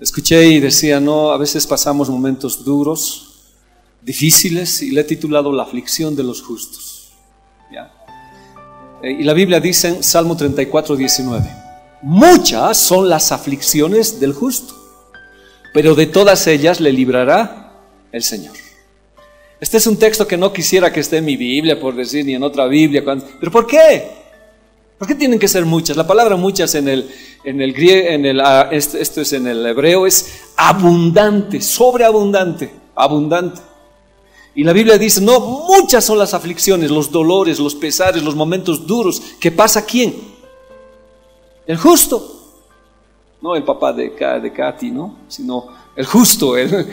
Escuché y decía, no, a veces pasamos momentos duros, difíciles, y le he titulado La aflicción de los justos. ¿Ya? Y la Biblia dice en Salmo 34, 19, muchas son las aflicciones del justo, pero de todas ellas le librará el Señor. Este es un texto que no quisiera que esté en mi Biblia, por decir, ni en otra Biblia. ¿Pero por qué? ¿Por qué tienen que ser muchas? La palabra muchas en el griego, esto es en el hebreo, es abundante, sobreabundante, abundante. Y la Biblia dice, no, muchas son las aflicciones, los dolores, los pesares, los momentos duros. ¿Qué pasa? ¿Quién? El justo. No el papá de Katy, ¿no? Sino el justo. El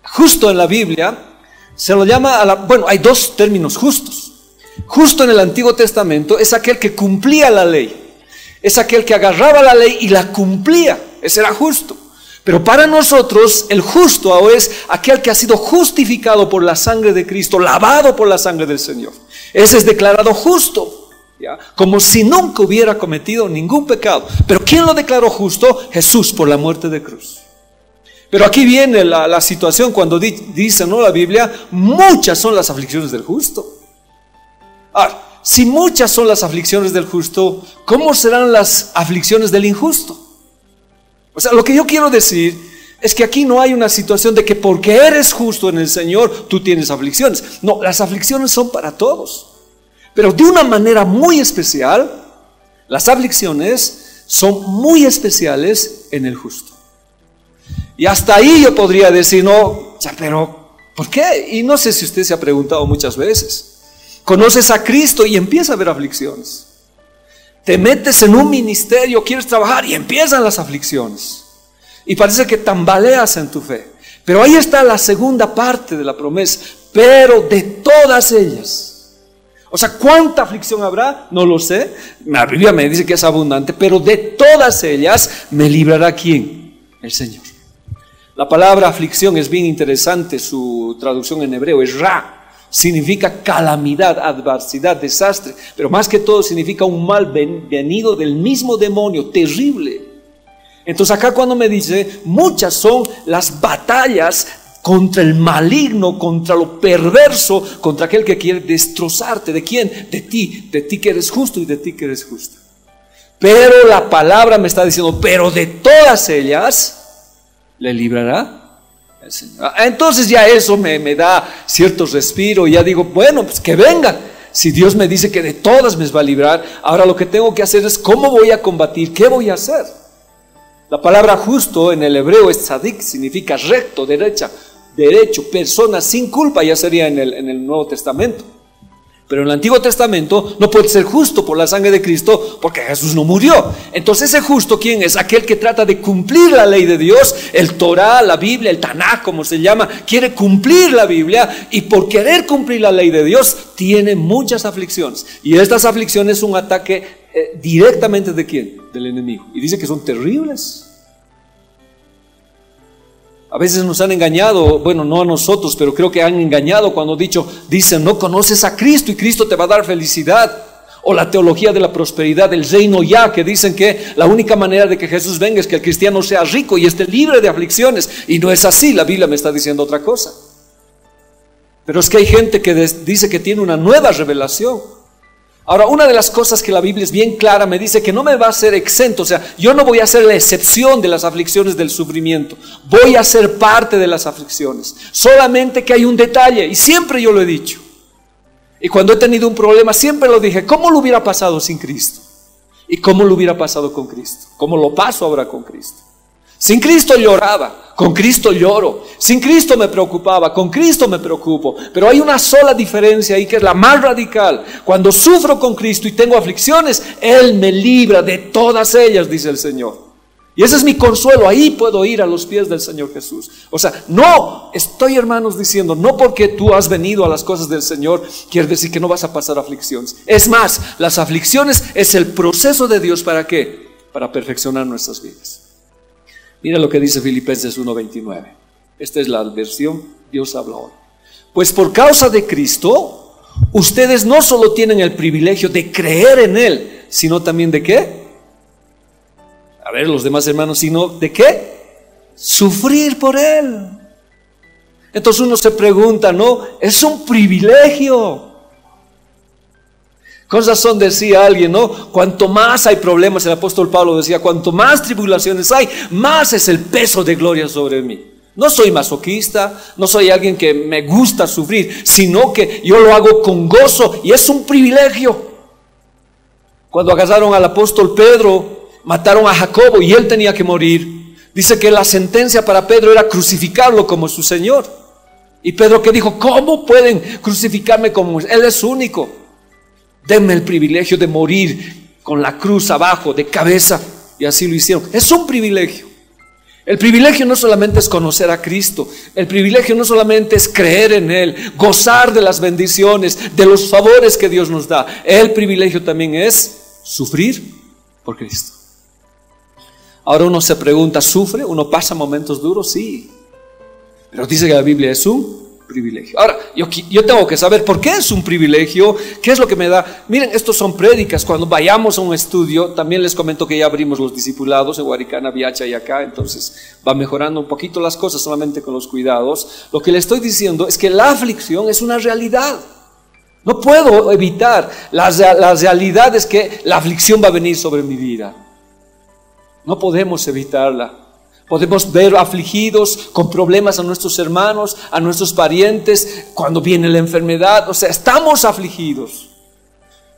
justo en la Biblia se lo llama, bueno, hay dos términos justos. Justo en el Antiguo Testamento es aquel que cumplía la ley. Es aquel que agarraba la ley y la cumplía. Ese era justo. Pero para nosotros el justo ahora es aquel que ha sido justificado por la sangre de Cristo, lavado por la sangre del Señor. Ese es declarado justo, ¿ya? Como si nunca hubiera cometido ningún pecado. Pero ¿quién lo declaró justo? Jesús, por la muerte de cruz. Pero aquí viene la situación cuando dice, ¿no?, la Biblia, muchas son las aflicciones del justo. Ahora, si muchas son las aflicciones del justo, ¿cómo serán las aflicciones del injusto? O sea, lo que yo quiero decir es que aquí no hay una situación de que porque eres justo en el Señor, tú tienes aflicciones. No, las aflicciones son para todos. Pero de una manera muy especial, las aflicciones son muy especiales en el justo. Y hasta ahí yo podría decir, no, o sea, pero ¿por qué? Y no sé si usted se ha preguntado muchas veces. Conoces a Cristo y empieza a haber aflicciones. Te metes en un ministerio, quieres trabajar y empiezan las aflicciones. Y parece que tambaleas en tu fe. Pero ahí está la segunda parte de la promesa. Pero de todas ellas. O sea, ¿cuánta aflicción habrá? No lo sé. La Biblia me dice que es abundante. Pero de todas ellas me librará ¿quién? El Señor. La palabra aflicción es bien interesante. Su traducción en hebreo es ra. Significa calamidad, adversidad, desastre, pero más que todo significa un mal venido del mismo demonio, terrible. Entonces acá cuando me dice, muchas son las batallas contra el maligno, contra lo perverso, contra aquel que quiere destrozarte. ¿De quién? De ti que eres justo y de ti que eres justa. Pero la palabra me está diciendo, pero de todas ellas le librará. Entonces ya eso me da cierto respiro y ya digo, bueno, pues que vengan. Si Dios me dice que de todas me va a librar, ahora lo que tengo que hacer es ¿cómo voy a combatir? ¿Qué voy a hacer? La palabra justo en el hebreo es tzadik, significa recto, derecho, persona sin culpa, ya sería en el Nuevo Testamento. Pero en el Antiguo Testamento no puede ser justo por la sangre de Cristo porque Jesús no murió. Entonces ese justo, ¿quién es? Aquel que trata de cumplir la ley de Dios, el Torah, la Biblia, el Tanaj, como se llama, quiere cumplir la Biblia y por querer cumplir la ley de Dios tiene muchas aflicciones. Y estas aflicciones son un ataque directamente ¿de quién? Del enemigo. Y dice que son terribles. A veces nos han engañado, bueno, no a nosotros, pero creo que han engañado cuando dicen, no conoces a Cristo y Cristo te va a dar felicidad. O la teología de la prosperidad, del reino ya, que dicen que la única manera de que Jesús venga es que el cristiano sea rico y esté libre de aflicciones. Y no es así, la Biblia me está diciendo otra cosa. Pero es que hay gente que dice que tiene una nueva revelación. Ahora, una de las cosas que la Biblia es bien clara, me dice que no me va a ser exento, o sea, yo no voy a ser la excepción de las aflicciones del sufrimiento, voy a ser parte de las aflicciones, solamente que hay un detalle, y siempre yo lo he dicho, y cuando he tenido un problema siempre lo dije, ¿cómo lo hubiera pasado sin Cristo? ¿Y cómo lo hubiera pasado con Cristo? ¿Cómo lo paso ahora con Cristo? Sin Cristo lloraba, con Cristo lloro. Sin Cristo me preocupaba, con Cristo me preocupo. Pero hay una sola diferencia ahí que es la más radical. Cuando sufro con Cristo y tengo aflicciones, Él me libra de todas ellas, dice el Señor. Y ese es mi consuelo, ahí puedo ir a los pies del Señor Jesús. O sea, no estoy, hermanos, diciendo, no porque tú has venido a las cosas del Señor, quiere decir que no vas a pasar aflicciones. Es más, las aflicciones es el proceso de Dios, ¿para qué? Para perfeccionar nuestras vidas. Mira lo que dice Filipenses 1:29. Esta es la versión Dios habla hoy. Pues por causa de Cristo, ustedes no solo tienen el privilegio de creer en Él, sino también ¿de qué? A ver, los demás hermanos, sino ¿de qué? sufrir por Él. Entonces uno se pregunta, ¿no? Es un privilegio. Con razón decía alguien, ¿no? Cuanto más hay problemas, el apóstol Pablo decía, cuanto más tribulaciones hay, más es el peso de gloria sobre mí. No soy masoquista, no soy alguien que me gusta sufrir, sino que yo lo hago con gozo y es un privilegio. Cuando agarraron al apóstol Pedro, mataron a Jacobo y él tenía que morir. Dice que la sentencia para Pedro era crucificarlo como su Señor. Y Pedro que dijo, ¿cómo pueden crucificarme como Él es único? Denme el privilegio de morir con la cruz abajo, de cabeza. Y así lo hicieron. Es un privilegio. El privilegio no solamente es conocer a Cristo. El privilegio no solamente es creer en Él, gozar de las bendiciones, de los favores que Dios nos da. El privilegio también es sufrir por Cristo. Ahora uno se pregunta, ¿sufre? ¿Uno pasa momentos duros? Sí. Pero dice que la Biblia es un privilegio. Ahora, yo tengo que saber por qué es un privilegio, qué es lo que me da. Miren, estos son prédicas. Cuando vayamos a un estudio, también les comento que ya abrimos los discipulados en Huaricana, Viacha y acá, entonces va mejorando un poquito las cosas solamente con los cuidados. Lo que le estoy diciendo es que la aflicción es una realidad. No puedo evitar la realidad es que la aflicción va a venir sobre mi vida. No podemos evitarla. Podemos ver afligidos con problemas a nuestros hermanos, a nuestros parientes, cuando viene la enfermedad. O sea, estamos afligidos.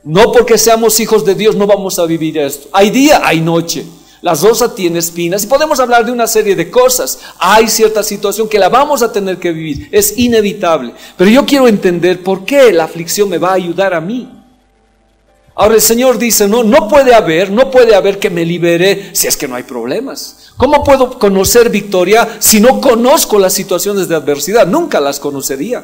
No porque seamos hijos de Dios no vamos a vivir esto. Hay día, hay noche. La rosa tiene espinas y podemos hablar de una serie de cosas. Hay cierta situación que la vamos a tener que vivir. Es inevitable. Pero yo quiero entender por qué la aflicción me va a ayudar a mí. Ahora el Señor dice, no puede haber que me libere si es que no hay problemas. ¿Cómo puedo conocer victoria si no conozco las situaciones de adversidad? Nunca las conocería.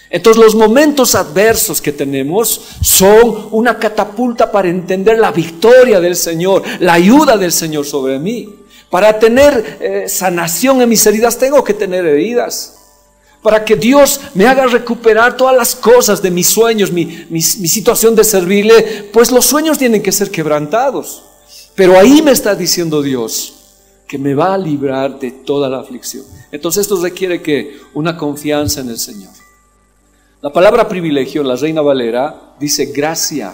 Entonces los momentos adversos que tenemos son una catapulta para entender la victoria del Señor, la ayuda del Señor sobre mí. Para tener sanación en mis heridas tengo que tener heridas. Para que Dios me haga recuperar todas las cosas de mis sueños, mi situación de servirle, pues los sueños tienen que ser quebrantados. Pero ahí me está diciendo Dios que me va a librar de toda la aflicción. Entonces esto requiere que una confianza en el Señor. La palabra privilegio en la Reina Valera dice gracia.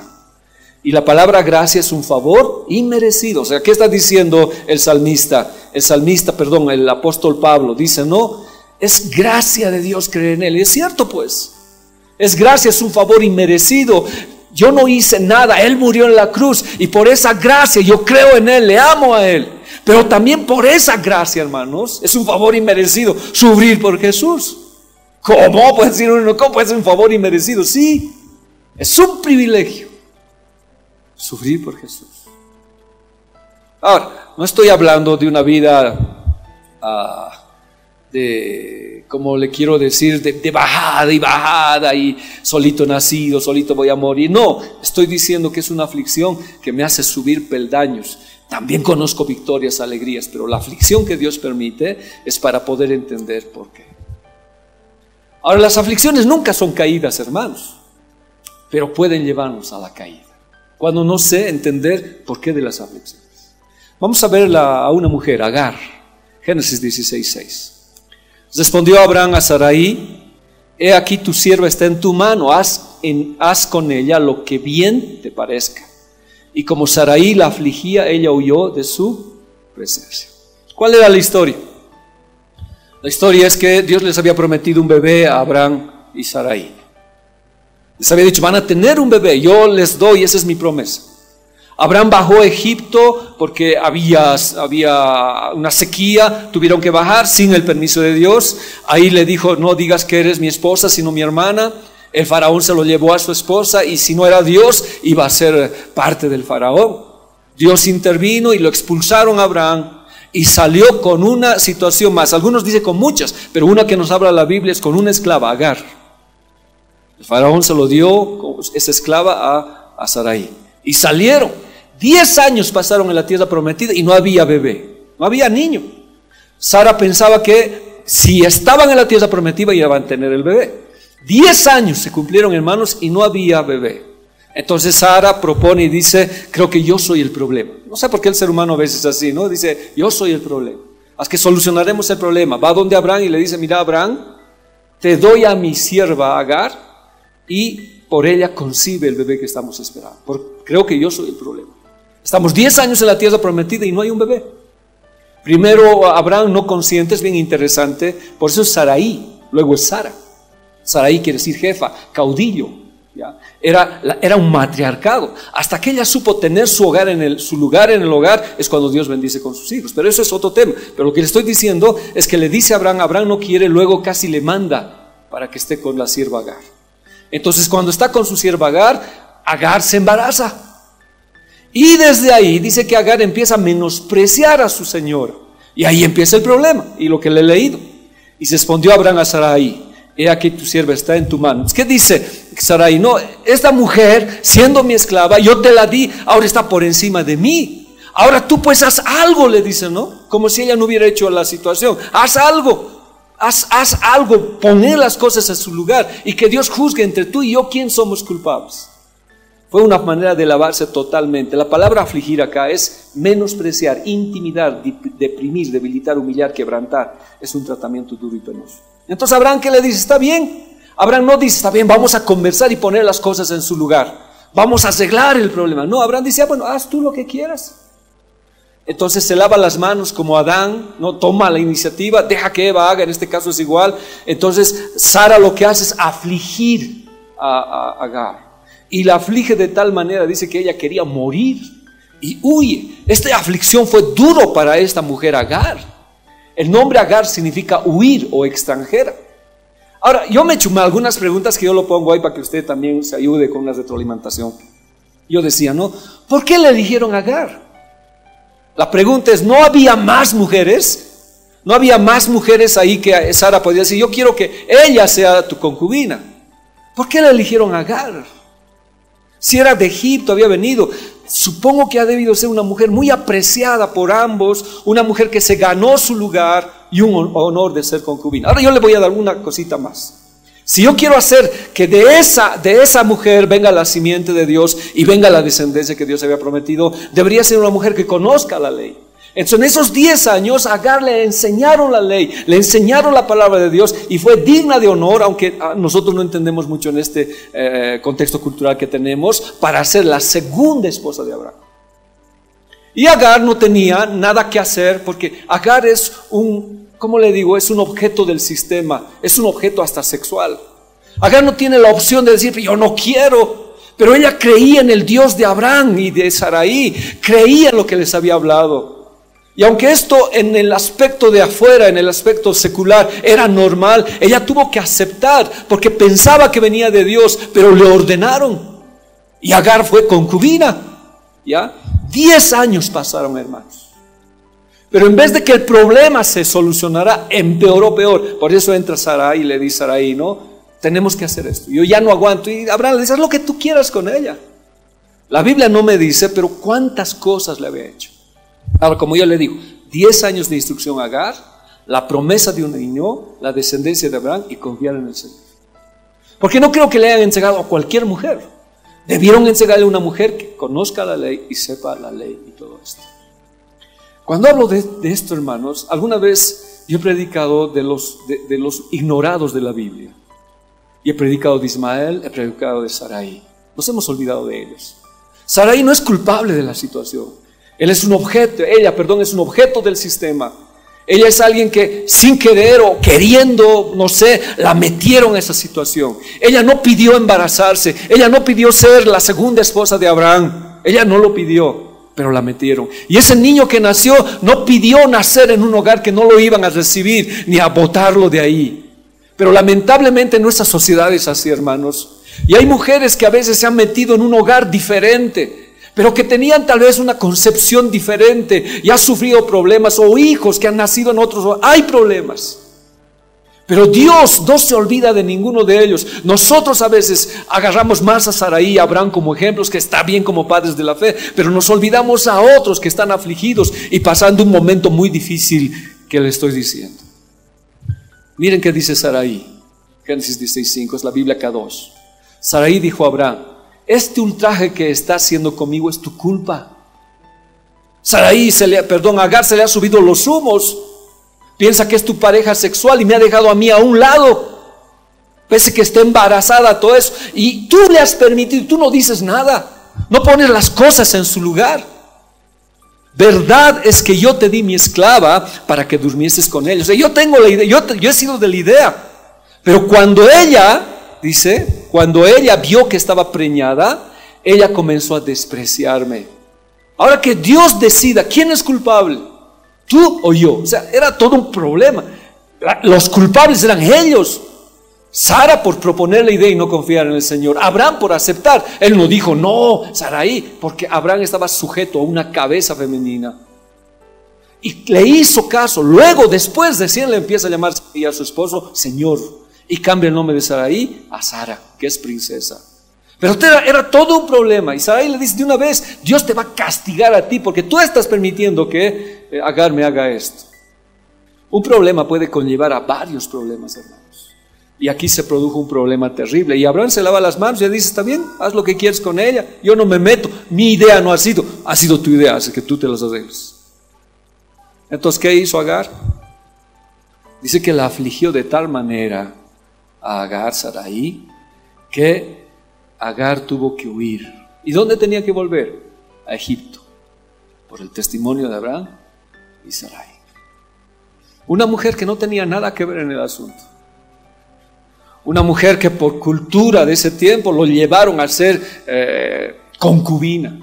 Y la palabra gracia es un favor inmerecido. O sea, ¿qué está diciendo el apóstol Pablo? Dice, es gracia de Dios creer en Él. Y es cierto pues. Es gracia, es un favor inmerecido. Yo no hice nada, Él murió en la cruz. Y por esa gracia yo creo en Él, le amo a Él. Pero también por esa gracia, hermanos, es un favor inmerecido sufrir por Jesús. ¿Cómo puede decir uno? ¿Cómo puede ser un favor inmerecido? Sí, es un privilegio sufrir por Jesús. Ahora, no estoy hablando de una vida como le quiero decir, de bajada y bajada y solito nacido, solito voy a morir. No, estoy diciendo que es una aflicción que me hace subir peldaños. También conozco victorias, alegrías, pero la aflicción que Dios permite es para poder entender por qué. Ahora, las aflicciones nunca son caídas, hermanos, pero pueden llevarnos a la caída cuando no sé entender por qué de las aflicciones. Vamos a ver a una mujer, Agar, Génesis 16:6. Respondió Abraham a Sarai: he aquí tu sierva está en tu mano, haz con ella lo que bien te parezca. Y como Sarai la afligía, ella huyó de su presencia. ¿Cuál era la historia? La historia es que Dios les había prometido un bebé a Abraham y Sarai. Les había dicho, van a tener un bebé, yo les doy, esa es mi promesa. Abraham bajó a Egipto porque había una sequía, tuvieron que bajar sin el permiso de Dios. Ahí le dijo, no digas que eres mi esposa, sino mi hermana. El faraón se lo llevó a su esposa y si no era Dios, iba a ser parte del faraón. Dios intervino y lo expulsaron a Abraham y salió con una situación más. Algunos dicen con muchas, pero una que nos habla la Biblia es con una esclava, Agar. El faraón se lo dio, esa esclava, a Sarai. Y salieron. 10 años pasaron en la tierra prometida y no había bebé, no había niño. Sara pensaba que si estaban en la tierra prometida iban a tener el bebé. 10 años se cumplieron, hermanos, y no había bebé. Entonces Sara propone y dice, creo que yo soy el problema. No sé por qué el ser humano a veces es así, ¿no? Dice, yo soy el problema. haz que solucionaremos el problema. Va donde Abraham y le dice, mira Abraham, te doy a mi sierva Agar y por ella concibe el bebé que estamos esperando. Creo que yo soy el problema. Estamos 10 años en la tierra prometida y no hay un bebé. Primero Abraham no consiente, es bien interesante, por eso es Sarai, luego es Sara. Sarai quiere decir jefa, caudillo, ¿ya? Era un matriarcado. Hasta que ella supo tener su lugar en el hogar, es cuando Dios bendice con sus hijos. Pero eso es otro tema. Pero lo que le estoy diciendo es que le dice a Abraham no quiere, luego casi le manda para que esté con la sierva Agar. Entonces cuando está con su sierva Agar se embaraza. Y desde ahí dice que Agar empieza a menospreciar a su señora. Y ahí empieza el problema, y lo que le he leído. Y se respondió Abraham a Sarai, he aquí tu sierva está en tu mano. ¿Qué dice Sarai? No, esta mujer, siendo mi esclava, yo te la di, ahora está por encima de mí. Ahora tú pues haz algo, le dice, ¿no? Como si ella no hubiera hecho la situación. Haz algo. Haz algo, poner las cosas en su lugar y que Dios juzgue entre tú y yo quién somos culpables. Fue una manera de lavarse totalmente. La palabra afligir acá es menospreciar, intimidar, deprimir, debilitar, humillar, quebrantar. Es un tratamiento duro y penoso. Entonces Abraham, ¿qué le dice? Está bien. Abraham no dice, está bien, vamos a conversar y poner las cosas en su lugar. Vamos a arreglar el problema. No, Abraham dice, bueno, haz tú lo que quieras. Entonces se lava las manos como Adán, no toma la iniciativa, deja que Eva haga, en este caso es igual. Entonces Sara lo que hace es afligir a Agar. Y la aflige de tal manera, dice que ella quería morir y huye. Esta aflicción fue duro para esta mujer Agar. El nombre Agar significa huir o extranjera. Ahora, yo me he hecho algunas preguntas que yo lo pongo ahí para que usted también se ayude con la retroalimentación. Yo decía, ¿no? ¿Por qué le eligieron Agar? La pregunta es, ¿no había más mujeres? ¿No había más mujeres ahí que Sara podía decir, yo quiero que ella sea tu concubina? ¿Por qué le eligieron Agar? Si era de Egipto, había venido. Supongo que ha debido ser una mujer muy apreciada por ambos, una mujer que se ganó su lugar y un honor de ser concubina. Ahora yo le voy a dar una cosita más. Si yo quiero hacer que de esa mujer venga la simiente de Dios y venga la descendencia que Dios había prometido, debería ser una mujer que conozca la ley. Entonces en esos 10 años a Agar le enseñaron la ley, le enseñaron la palabra de Dios y fue digna de honor, aunque nosotros no entendemos mucho en este contexto cultural que tenemos, para ser la segunda esposa de Abraham. Y Agar no tenía nada que hacer porque Agar es ¿cómo le digo? Es un objeto del sistema, es un objeto hasta sexual. Agar no tiene la opción de decir, yo no quiero, pero ella creía en el Dios de Abraham y de Sarai, creía en lo que les había hablado. Y aunque esto en el aspecto de afuera, en el aspecto secular, era normal, ella tuvo que aceptar porque pensaba que venía de Dios, pero le ordenaron. Y Agar fue concubina. ¿Ya? 10 años pasaron, hermanos. Pero en vez de que el problema se solucionara, empeoró peor. Por eso entra Sarai y le dice a Sarai, ¿no? Tenemos que hacer esto. Yo ya no aguanto. Y Abraham le dice, haz lo que tú quieras con ella. La Biblia no me dice, pero cuántas cosas le había hecho. Ahora, como yo le digo, 10 años de instrucción a Agar, la promesa de un niño, la descendencia de Abraham y confiar en el Señor. Porque no creo que le hayan entregado a cualquier mujer. Debieron entregarle a una mujer que conozca la ley y sepa la ley y todo esto. Cuando hablo de esto, hermanos, alguna vez yo he predicado de los ignorados de la Biblia. Y he predicado de Ismael, he predicado de Sarai. Nos hemos olvidado de ellos. Sarai no es culpable de la situación. Ella es un objeto del sistema. Ella es alguien que sin querer o queriendo, no sé, la metieron en esa situación. Ella no pidió embarazarse, ella no pidió ser la segunda esposa de Abraham. Ella no lo pidió, pero la metieron. Y ese niño que nació no pidió nacer en un hogar que no lo iban a recibir ni a botarlo de ahí. Pero lamentablemente nuestra sociedad es así, hermanos. Y hay mujeres que a veces se han metido en un hogar diferente, pero que tenían tal vez una concepción diferente y han sufrido problemas, o hijos que han nacido en otros. Hay problemas, pero Dios no se olvida de ninguno de ellos. Nosotros a veces agarramos más a Sarai y a Abraham como ejemplos, que está bien como padres de la fe, pero nos olvidamos a otros que están afligidos y pasando un momento muy difícil que le estoy diciendo. Miren qué dice Sarai, Génesis 16:5, es la Biblia K2. Sarai dijo a Abraham, este ultraje que está haciendo conmigo es tu culpa. Agar se le ha subido los humos. piensa que es tu pareja sexual y me ha dejado a mí a un lado. Pese que esté embarazada, todo eso, y tú le has permitido, tú no dices nada, no pones las cosas en su lugar. Verdad es que yo te di mi esclava para que durmieses con ella. O sea, yo tengo la idea, yo he sido de la idea. Pero cuando ella, dice, cuando ella vio que estaba preñada, ella comenzó a despreciarme. Ahora que Dios decida quién es culpable, tú o yo. O sea, era todo un problema. Los culpables eran ellos. Sara por proponer la idea y no confiar en el Señor. Abraham por aceptar. Él no dijo no, Sarai, porque Abraham estaba sujeto a una cabeza femenina. Y le hizo caso. Luego, después, recién le empieza a llamar a su esposo Señor. Y cambia el nombre de Sarai a Sara, que es princesa. Pero era todo un problema. Y Sarai le dice de una vez, Dios te va a castigar a ti porque tú estás permitiendo que Agar me haga esto. Un problema puede conllevar a varios problemas, hermanos. Y aquí se produjo un problema terrible. Y Abraham se lava las manos y le dice, está bien, haz lo que quieres con ella. Yo no me meto. Mi idea no ha sido tu idea, así que tú te las arregles. Entonces, ¿qué hizo Agar? Dice que la afligió de tal manera a Agar, Sarai, que Agar tuvo que huir. ¿Y dónde tenía que volver? A Egipto, por el testimonio de Abraham y Sarai. Una mujer que no tenía nada que ver en el asunto. Una mujer que por cultura de ese tiempo lo llevaron a ser concubina.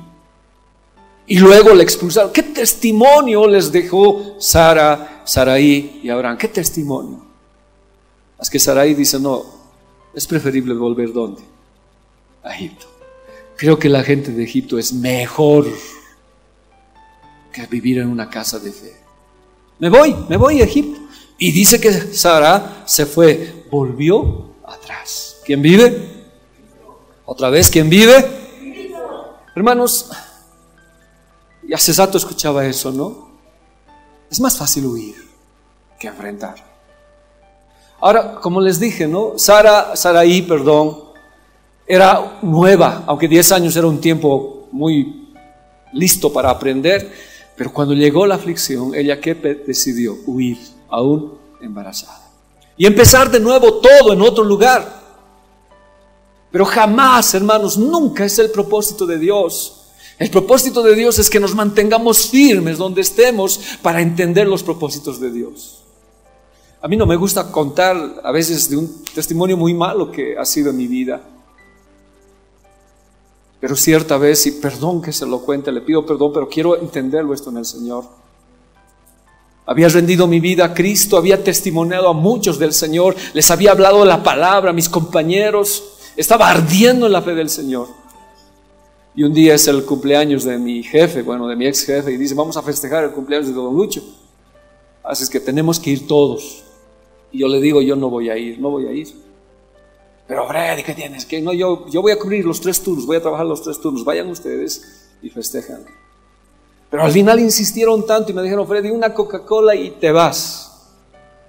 Y luego le expulsaron. ¿Qué testimonio les dejó Sarai y Abraham? ¿Qué testimonio? Es que Sarai dice, no, es preferible volver ¿dónde? A Egipto. Creo que la gente de Egipto es mejor que vivir en una casa de fe. Me voy a Egipto. Y dice que Sara se fue, volvió atrás. ¿Quién vive? Otra vez, ¿quién vive? Hermanos, y hace rato escuchaba eso, ¿no? Es más fácil huir que enfrentar. Ahora, como les dije, ¿no? Sarai, era nueva, aunque 10 años era un tiempo muy listo para aprender, pero cuando llegó la aflicción, ella ¿qué decidió? Huir, aún embarazada. Y empezar de nuevo todo en otro lugar. Pero jamás, hermanos, nunca es el propósito de Dios. El propósito de Dios es que nos mantengamos firmes donde estemos para entender los propósitos de Dios. A mí no me gusta contar a veces de un testimonio muy malo que ha sido en mi vida. Pero cierta vez, y perdón que se lo cuente, le pido perdón, pero quiero entenderlo esto en el Señor. Había rendido mi vida a Cristo, había testimoniado a muchos del Señor, les había hablado de la palabra a mis compañeros, estaba ardiendo en la fe del Señor. Y un día es el cumpleaños de mi jefe, de mi ex jefe, y dice, vamos a festejar el cumpleaños de don Lucho. Así es que tenemos que ir todos. Y yo le digo, yo no voy a ir. Pero Freddy, ¿qué tienes? Que no, yo voy a cubrir los 3 turnos, voy a trabajar los 3 turnos, vayan ustedes y festejan. Pero al final insistieron tanto y me dijeron, Freddy, una Coca-Cola y te vas.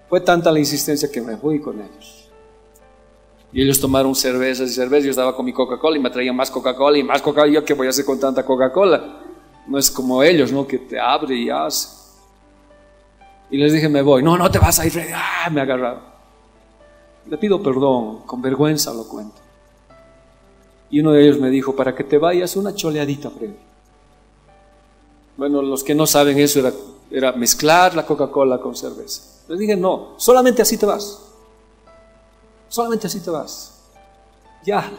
Fue tanta la insistencia que me fui con ellos. Y ellos tomaron cervezas y cervezas, yo estaba con mi Coca-Cola y me traían más Coca-Cola y más Coca-Cola. ¿Yo qué voy a hacer con tanta Coca-Cola? No es como ellos, ¿no? Que te abre y hace. Y les dije, me voy. No te vas a ir, Freddy. Me agarraron. Le pido perdón, con vergüenza lo cuento. Y uno de ellos me dijo, para que te vayas, una choleadita, Freddy. Bueno, los que no saben eso era mezclar la Coca-Cola con cerveza. Les dije, no, solamente así te vas. Solamente así te vas. Ya.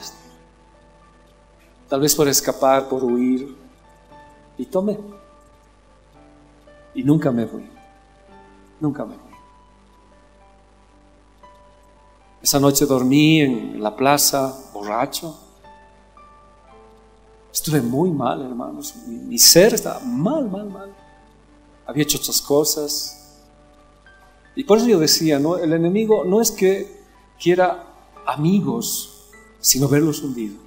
Tal vez por escapar, por huir. Y tomé. Y nunca me fui. Esa noche dormí en la plaza, borracho. Estuve muy mal, hermanos. Mi ser estaba mal. Había hecho otras cosas. Y por eso yo decía, ¿no? El enemigo no es que quiera amigos, sino verlos hundidos.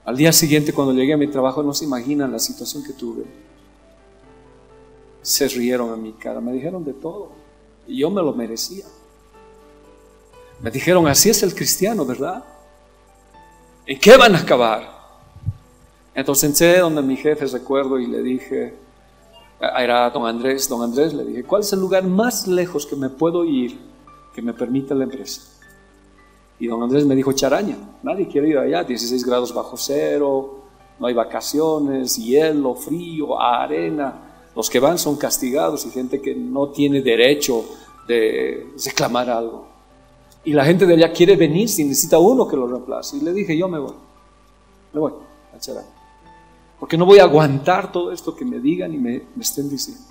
Al día siguiente, cuando llegué a mi trabajo, no se imaginan la situación que tuve. Se rieron en mi cara, me dijeron de todo. Y yo me lo merecía. Me dijeron, así es el cristiano, ¿verdad? ¿En qué van a acabar? Entonces entré donde mi jefe, recuerdo, y le dije, Era don Andrés. Don Andrés, le dije, ¿cuál es el lugar más lejos que me puedo ir que me permita la empresa? Y don Andrés me dijo, Charaña. Nadie quiere ir allá, 16 grados bajo cero, no hay vacaciones, hielo, frío, arena. Los que van son castigados y gente que no tiene derecho de reclamar algo. Y la gente de allá quiere venir si necesita uno que lo reemplace. Y le dije, yo me voy a Charaña. Porque no voy a aguantar todo esto que me digan y me estén diciendo.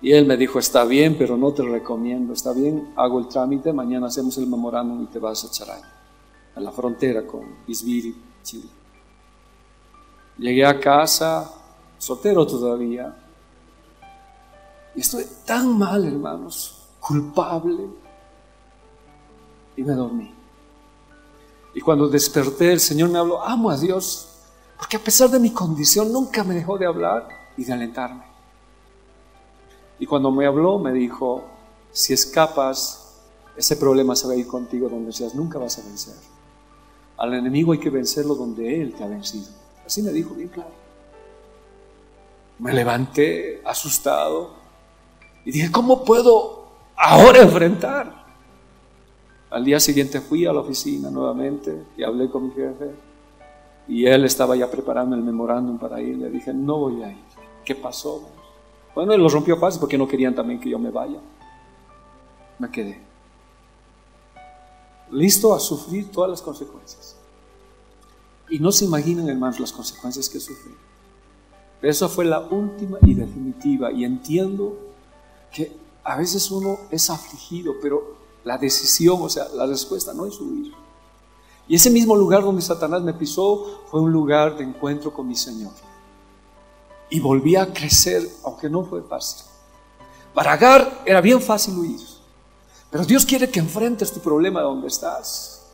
Y él me dijo, está bien, pero no te recomiendo. Está bien, hago el trámite, mañana hacemos el memorándum y te vas a Charaña, a la frontera con Isbiri, Chile. Llegué a casa, soltero todavía, y estoy tan mal, hermanos, culpable, y me dormí. Y cuando desperté, el Señor me habló. Amo a Dios, porque a pesar de mi condición, nunca me dejó de hablar y de alentarme. Y cuando me habló, me dijo, si escapas, ese problema se va a ir contigo donde seas, nunca vas a vencer. Al enemigo hay que vencerlo donde él te ha vencido. Así me dijo bien claro. Me levanté asustado y dije, ¿cómo puedo ahora enfrentar? Al día siguiente fui a la oficina nuevamente y hablé con mi jefe. Y él estaba ya preparando el memorándum para ir. Le dije, no voy a ir. ¿Qué pasó? Bueno, él lo rompió fácil porque no querían también que yo me vaya. Me quedé listo a sufrir todas las consecuencias. Y no se imaginan, hermanos, las consecuencias que sufrí. Pero eso fue la última y definitiva. Y entiendo que a veces uno es afligido, pero la decisión, o sea, la respuesta no es huir. Y ese mismo lugar donde Satanás me pisó fue un lugar de encuentro con mi Señor. Y volví a crecer, aunque no fue fácil. Para Agar era bien fácil huir, pero Dios quiere que enfrentes tu problema donde estás.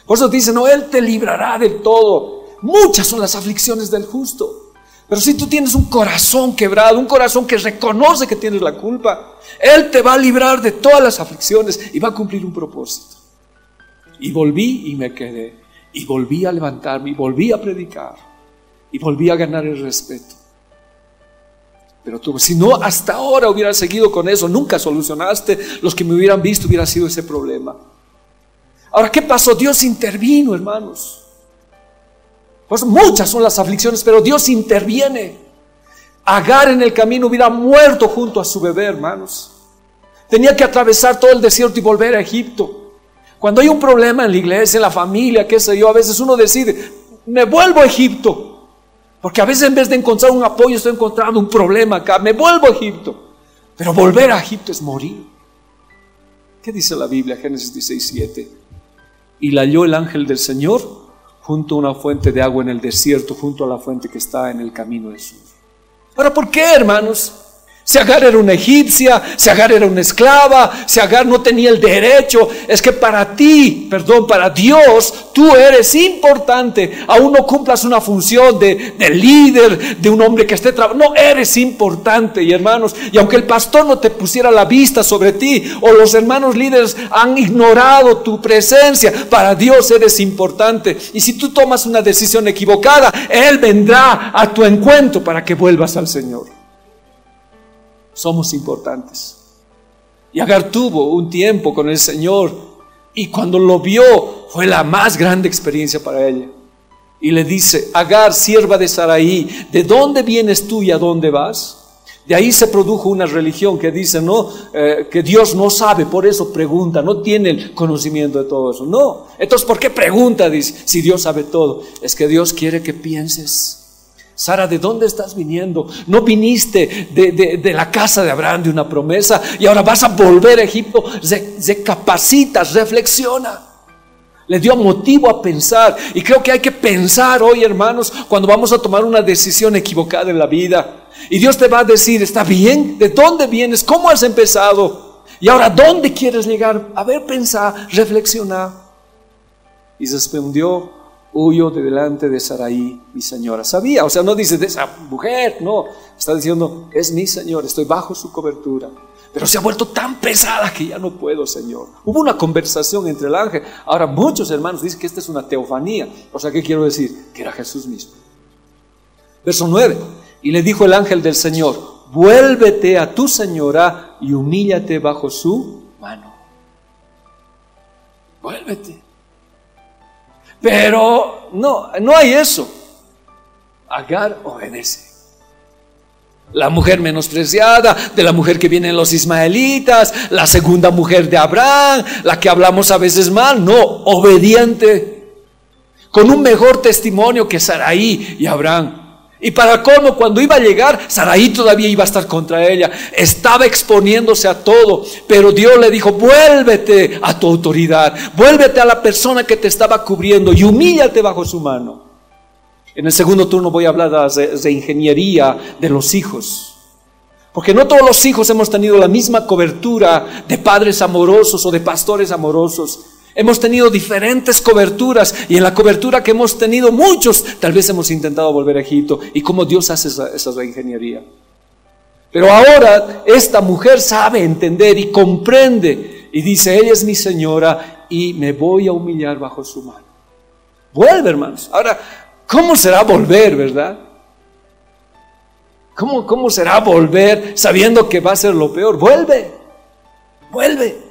Por eso dice, no, Él te librará del todo. Muchas son las aflicciones del justo, pero si tú tienes un corazón quebrado, un corazón que reconoce que tienes la culpa, Él te va a librar de todas las aflicciones y va a cumplir un propósito. Y volví y me quedé, y volví a levantarme, y volví a predicar, y volví a ganar el respeto. Pero tú, si no hasta ahora hubieras seguido con eso, nunca solucionaste. Los que me hubieran visto hubiera sido ese problema. Ahora, ¿qué pasó? Dios intervino, hermanos. Pues muchas son las aflicciones, pero Dios interviene. Agar en el camino hubiera muerto junto a su bebé, hermanos. Tenía que atravesar todo el desierto y volver a Egipto. Cuando hay un problema en la iglesia, en la familia, qué sé yo, a veces uno decide, me vuelvo a Egipto. Porque a veces en vez de encontrar un apoyo, estoy encontrando un problema acá. Me vuelvo a Egipto. Pero volver a Egipto es morir. ¿Qué dice la Biblia? Génesis 16:7. Y la halló el ángel del Señor junto a una fuente de agua en el desierto, junto a la fuente que está en el camino del sur. Ahora, ¿por qué, hermanos? Si Agar era una egipcia, si Agar era una esclava, si Agar no tenía el derecho, es que para Dios, tú eres importante. Aún no cumplas una función de líder, de un hombre que esté trabajando. No, eres importante, y hermanos, y aunque el pastor no te pusiera la vista sobre ti, o los hermanos líderes han ignorado tu presencia, para Dios eres importante. Y si tú tomas una decisión equivocada, Él vendrá a tu encuentro para que vuelvas al Señor. Somos importantes. Y Agar tuvo un tiempo con el Señor, y cuando lo vio fue la más grande experiencia para ella. Y le dice, Agar, sierva de Sarai, ¿de dónde vienes tú y a dónde vas? De ahí se produjo una religión que dice, no, que Dios no sabe, por eso pregunta, no tiene el conocimiento de todo eso. No, entonces ¿por qué pregunta? Dice, si Dios sabe todo. Es que Dios quiere que pienses. Sara, ¿de dónde estás viniendo? No viniste de la casa de Abraham, de una promesa, y ahora vas a volver a Egipto. Recapacita, reflexiona. Le dio motivo a pensar. Y creo que hay que pensar hoy, hermanos, cuando vamos a tomar una decisión equivocada en la vida. Y Dios te va a decir, ¿está bien? ¿De dónde vienes? ¿Cómo has empezado? Y ahora, ¿dónde quieres llegar? A ver, pensar, reflexionar. Y respondió, huyo de delante de Sarai, mi señora. Sabía, o sea, no dice de esa mujer, no. Está diciendo, es mi Señor, estoy bajo su cobertura. Pero se ha vuelto tan pesada que ya no puedo, Señor. Hubo una conversación entre el ángel. Ahora, muchos hermanos dicen que esta es una teofanía. O sea, ¿qué quiero decir? Que era Jesús mismo. Verso 9. Y le dijo el ángel del Señor: vuélvete a tu señora y humíllate bajo su mano. Vuélvete. Pero no hay eso. Agar obedece. La mujer menospreciada, de la mujer que vienen los ismaelitas, la segunda mujer de Abraham, la que hablamos a veces mal, no, obediente, con un mejor testimonio que Sarai y Abraham. Y para colmo, cuando iba a llegar, Sarai todavía iba a estar contra ella, estaba exponiéndose a todo, pero Dios le dijo: vuélvete a tu autoridad, vuélvete a la persona que te estaba cubriendo y humíllate bajo su mano. En el segundo turno voy a hablar de ingeniería de los hijos, porque no todos los hijos hemos tenido la misma cobertura de padres amorosos o de pastores amorosos. Hemos tenido diferentes coberturas, y en la cobertura que hemos tenido muchos, tal vez hemos intentado volver a Egipto, y cómo Dios hace esa reingeniería. Pero ahora esta mujer sabe entender y comprende, y dice: ella es mi señora y me voy a humillar bajo su mano. Vuelve, hermanos. Ahora, ¿cómo será volver, verdad? ¿Cómo será volver sabiendo que va a ser lo peor? Vuelve.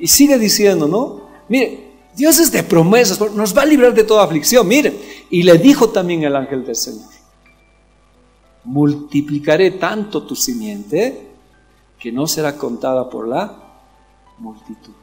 Y sigue diciendo, ¿no? Mire, Dios es de promesas, nos va a librar de toda aflicción. Mire, y le dijo también el ángel del Señor: multiplicaré tanto tu simiente que no será contada por la multitud.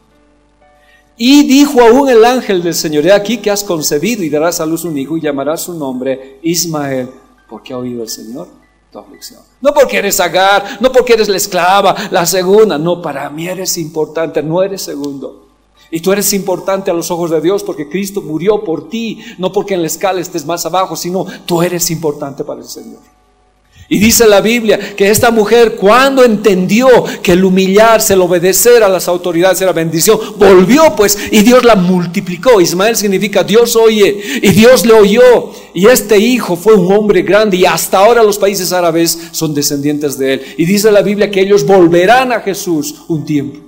Y dijo aún el ángel del Señor: he aquí que has concebido y darás a luz un hijo y llamarás su nombre Ismael, porque ha oído el Señor tu aflicción. No porque eres Agar, no porque eres la esclava, la segunda. No, para mí eres importante, no eres segundo. Y tú eres importante a los ojos de Dios porque Cristo murió por ti, no porque en la escala estés más abajo, sino tú eres importante para el Señor. Y dice la Biblia que esta mujer, cuando entendió que el humillarse, el obedecer a las autoridades era bendición, volvió pues y Dios la multiplicó. Ismael significa Dios oye, y Dios le oyó, y este hijo fue un hombre grande, y hasta ahora los países árabes son descendientes de él. Y dice la Biblia que ellos volverán a Jesús un tiempo.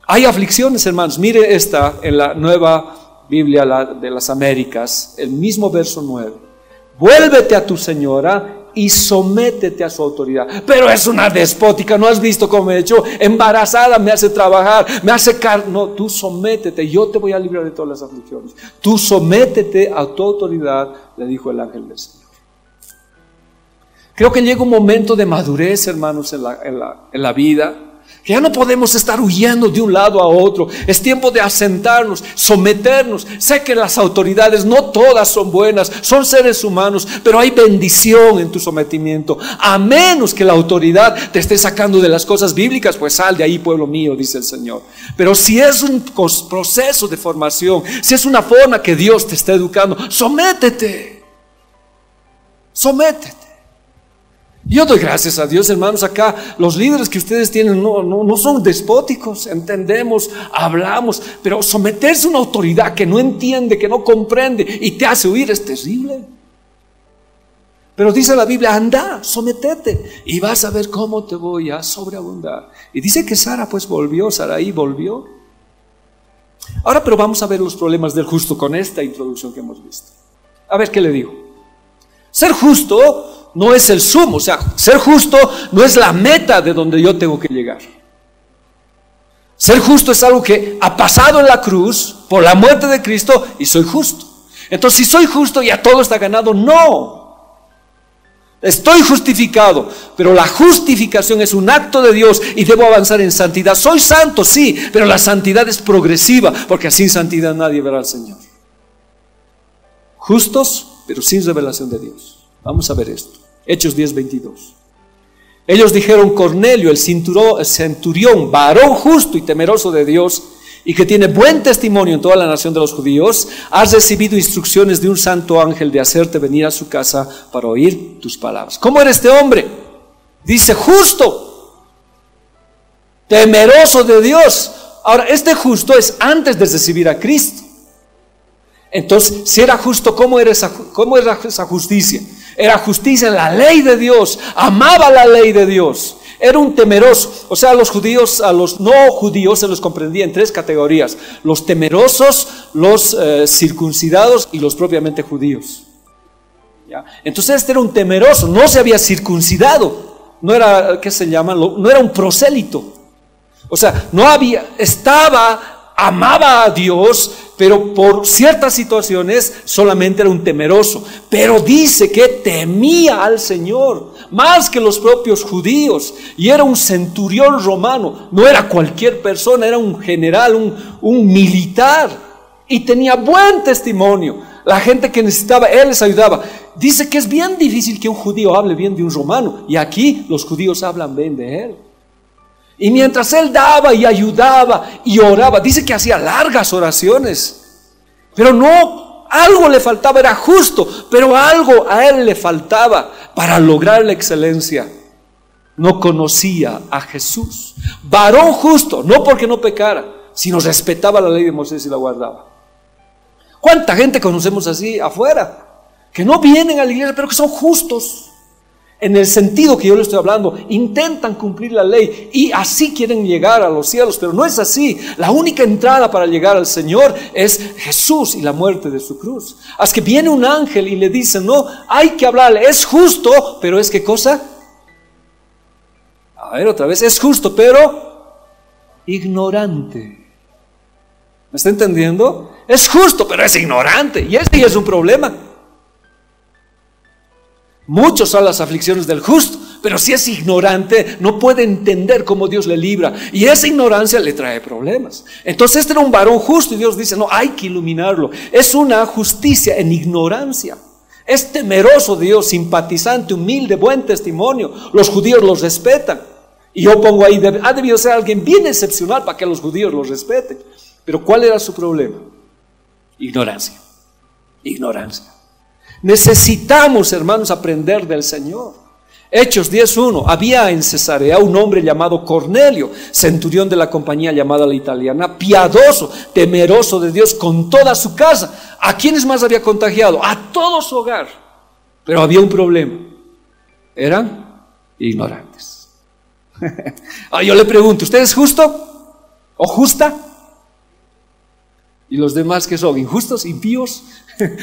Hay aflicciones, hermanos. Mire esta en la Nueva Biblia de las Américas, el mismo verso 9. Vuélvete a tu señora y sométete a su autoridad. Pero es una despótica, ¿no has visto cómo me he hecho? Embarazada me hace trabajar, me hace no, tú sométete, yo te voy a librar de todas las aflicciones. Tú sométete a tu autoridad, le dijo el ángel del Señor. Creo que llega un momento de madurez, hermanos, en la vida, que ya no podemos estar huyendo de un lado a otro. Es tiempo de asentarnos, someternos. Sé que las autoridades no todas son buenas, son seres humanos, pero hay bendición en tu sometimiento. A menos que la autoridad te esté sacando de las cosas bíblicas, pues sal de ahí, pueblo mío, dice el Señor. Pero si es un proceso de formación, si es una forma que Dios te está educando, sométete. Yo doy gracias a Dios, hermanos. Acá los líderes que ustedes tienen no son despóticos, entendemos, hablamos, pero someterse a una autoridad que no entiende, que no comprende y te hace huir es terrible. Pero dice la Biblia: anda, sometete y vas a ver cómo te voy a sobreabundar. Y dice que Sarai volvió. Ahora, pero vamos a ver los problemas del justo con esta introducción que hemos visto. A ver, ¿qué le digo? Ser justo no es el sumo, o sea, ser justo no es la meta de donde yo tengo que llegar. Ser justo es algo que ha pasado en la cruz por la muerte de Cristo y soy justo. Entonces, si soy justo, ya todo está ganado. No, estoy justificado, pero la justificación es un acto de Dios y debo avanzar en santidad. Soy santo, sí, pero la santidad es progresiva, porque sin santidad nadie verá al Señor. Justos, pero sin revelación de Dios. Vamos a ver esto. Hechos 10:22. Ellos dijeron: Cornelio, el centurión, varón justo y temeroso de Dios, y que tiene buen testimonio en toda la nación de los judíos, has recibido instrucciones de un santo ángel de hacerte venir a su casa para oír tus palabras. ¿Cómo era este hombre? Dice: justo, temeroso de Dios. Ahora, este justo es antes de recibir a Cristo. Entonces, si era justo, ¿cómo era esa justicia? Era justicia en la ley de Dios, amaba la ley de Dios, era un temeroso. O sea, a los judíos, a los no judíos se los comprendía en tres categorías: los temerosos, los circuncidados y los propiamente judíos. ¿ya? Entonces este era un temeroso, no se había circuncidado, no era, ¿qué se llama? No era un prosélito. O sea, amaba a Dios, pero por ciertas situaciones solamente era un temeroso. Pero dice que temía al Señor más que los propios judíos, y era un centurión romano, no era cualquier persona, era un general, un militar, y tenía buen testimonio. La gente que necesitaba, él les ayudaba. Dice que es bien difícil que un judío hable bien de un romano, y aquí los judíos hablan bien de él. Y mientras él daba y ayudaba y oraba, dice que hacía largas oraciones, pero no, algo le faltaba, era justo, pero algo a él le faltaba para lograr la excelencia. No conocía a Jesús, varón justo, no porque no pecara, sino respetaba la ley de Moisés y la guardaba. ¿Cuánta gente conocemos así afuera? Que no vienen a la iglesia, pero que son justos. En el sentido que yo le estoy hablando, intentan cumplir la ley y así quieren llegar a los cielos, pero no es así. La única entrada para llegar al Señor es Jesús y la muerte de su cruz. Hasta que viene un ángel y le dice, no, hay que hablarle, es justo, pero es ¿qué cosa? A ver otra vez, es justo, pero ignorante. ¿Me está entendiendo? Es justo, pero es ignorante, y ese ya es un problema. Muchos son las aflicciones del justo, pero si es ignorante, no puede entender cómo Dios le libra, y esa ignorancia le trae problemas. Entonces este era un varón justo, y Dios dice, no, hay que iluminarlo. Es una justicia en ignorancia. Es temeroso de Dios, simpatizante, humilde, buen testimonio. Los judíos los respetan. Y yo pongo ahí, ha debido ser alguien bien excepcional para que los judíos los respeten. Pero ¿cuál era su problema? Ignorancia. Ignorancia. Necesitamos, hermanos, aprender del Señor. Hechos 10:1. Había en Cesarea un hombre llamado Cornelio, centurión de la compañía llamada la italiana, piadoso, temeroso de Dios con toda su casa. ¿A quiénes más había contagiado? A todo su hogar. Pero había un problema. Eran ignorantes. Yo le pregunto, ¿usted es justo o justa? ¿Y los demás qué son? ¿Injustos? ¿Impíos?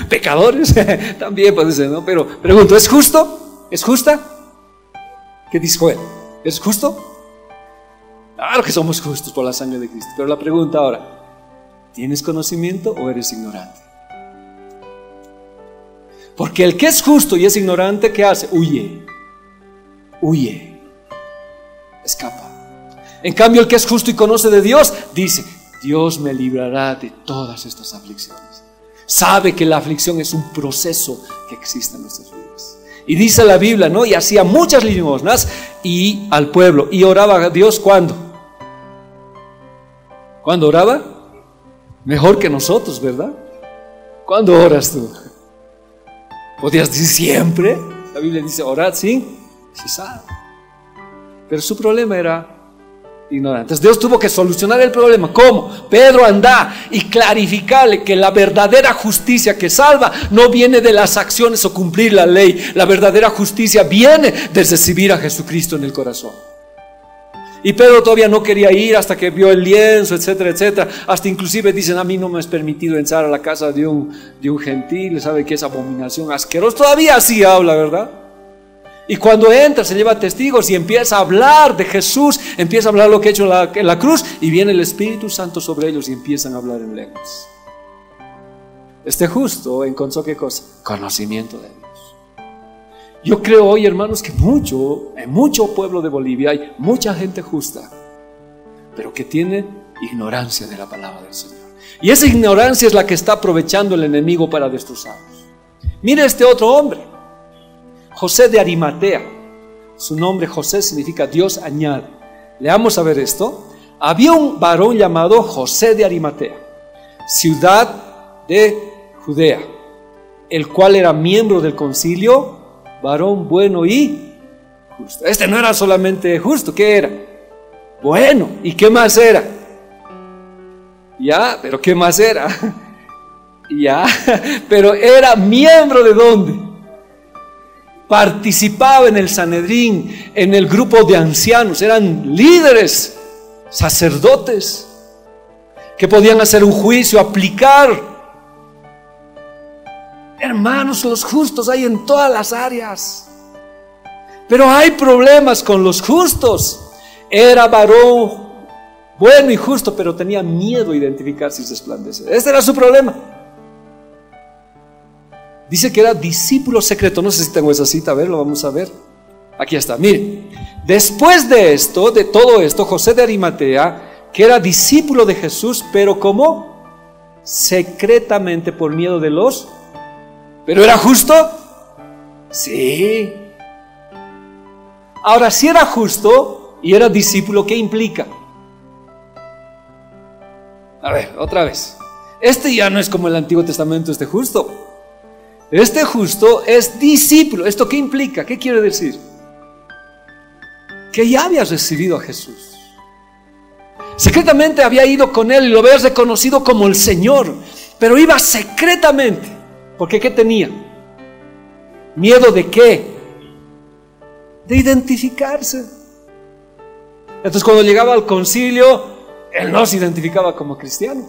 ¿Pecadores? También puede ser, ¿no? Pero pregunto, ¿es justo? ¿Es justa? ¿Qué dijo él? ¿Es justo? Claro que somos justos por la sangre de Cristo. Pero la pregunta ahora, ¿tienes conocimiento o eres ignorante? Porque el que es justo y es ignorante, ¿qué hace? Huye. Huye. Escapa. En cambio, el que es justo y conoce de Dios, dice, Dios me librará de todas estas aflicciones. Sabe que la aflicción es un proceso que existe en nuestras vidas. Y dice la Biblia, ¿no? Y hacía muchas limosnas y al pueblo. Y oraba a Dios, ¿cuándo? ¿Cuándo oraba? Mejor que nosotros, ¿verdad? ¿Cuándo oras tú? ¿Podrías decir siempre? La Biblia dice, orad sin cesar. Pero su problema era ignorante. Entonces Dios tuvo que solucionar el problema. ¿Cómo? Pedro, anda y clarificarle que la verdadera justicia que salva no viene de las acciones o cumplir la ley. La verdadera justicia viene de recibir a Jesucristo en el corazón. Y Pedro todavía no quería ir hasta que vio el lienzo, etcétera, etcétera. Hasta inclusive dicen, a mí no me es permitido entrar a la casa de un gentil. ¿Sabe qué es abominación? Asqueroso. Todavía así habla, ¿verdad? Y cuando entra se lleva testigos y empieza a hablar de Jesús, empieza a hablar lo que ha hecho en la cruz, y viene el Espíritu Santo sobre ellos y empiezan a hablar en lenguas. Este justo encontró ¿qué cosa? Conocimiento de Dios. Yo creo hoy, hermanos, que en mucho pueblo de Bolivia hay mucha gente justa, pero que tiene ignorancia de la palabra del Señor. Y esa ignorancia es la que está aprovechando el enemigo para destrozarlos. Mire este otro hombre, José de Arimatea. Su nombre José significa Dios añade. Leamos a ver esto. Había un varón llamado José de Arimatea, ciudad de Judea, el cual era miembro del concilio, varón bueno y justo. Este no era solamente justo, ¿qué era? Bueno. ¿Y qué más era? Ya, pero ¿qué más era? Ya, pero era miembro ¿de dónde? Participaba en el Sanedrín, en el grupo de ancianos, eran líderes, sacerdotes, que podían hacer un juicio, aplicar Hermanos, los justos hay en todas las áreas. Pero hay problemas con los justos. Era varón bueno y justo, pero tenía miedo a identificarse y resplandecer. Este era su problema. Dice que era discípulo secreto. No sé si tengo esa cita, a ver, lo vamos a ver. Aquí está, miren. Después de esto, de todo esto, José de Arimatea, que era discípulo de Jesús, pero ¿cómo? Secretamente por miedo de los... ¿Pero era justo? Sí. Ahora, si era justo y era discípulo, ¿qué implica? A ver, otra vez. Este ya no es como el Antiguo Testamento, este justo. Este justo es discípulo. ¿Esto qué implica? ¿Qué quiere decir? Que ya había recibido a Jesús. Secretamente había ido con él y lo había reconocido como el Señor, pero iba secretamente. Porque ¿qué tenía? ¿Miedo de qué? De identificarse. Entonces cuando llegaba al concilio, él no se identificaba como cristiano,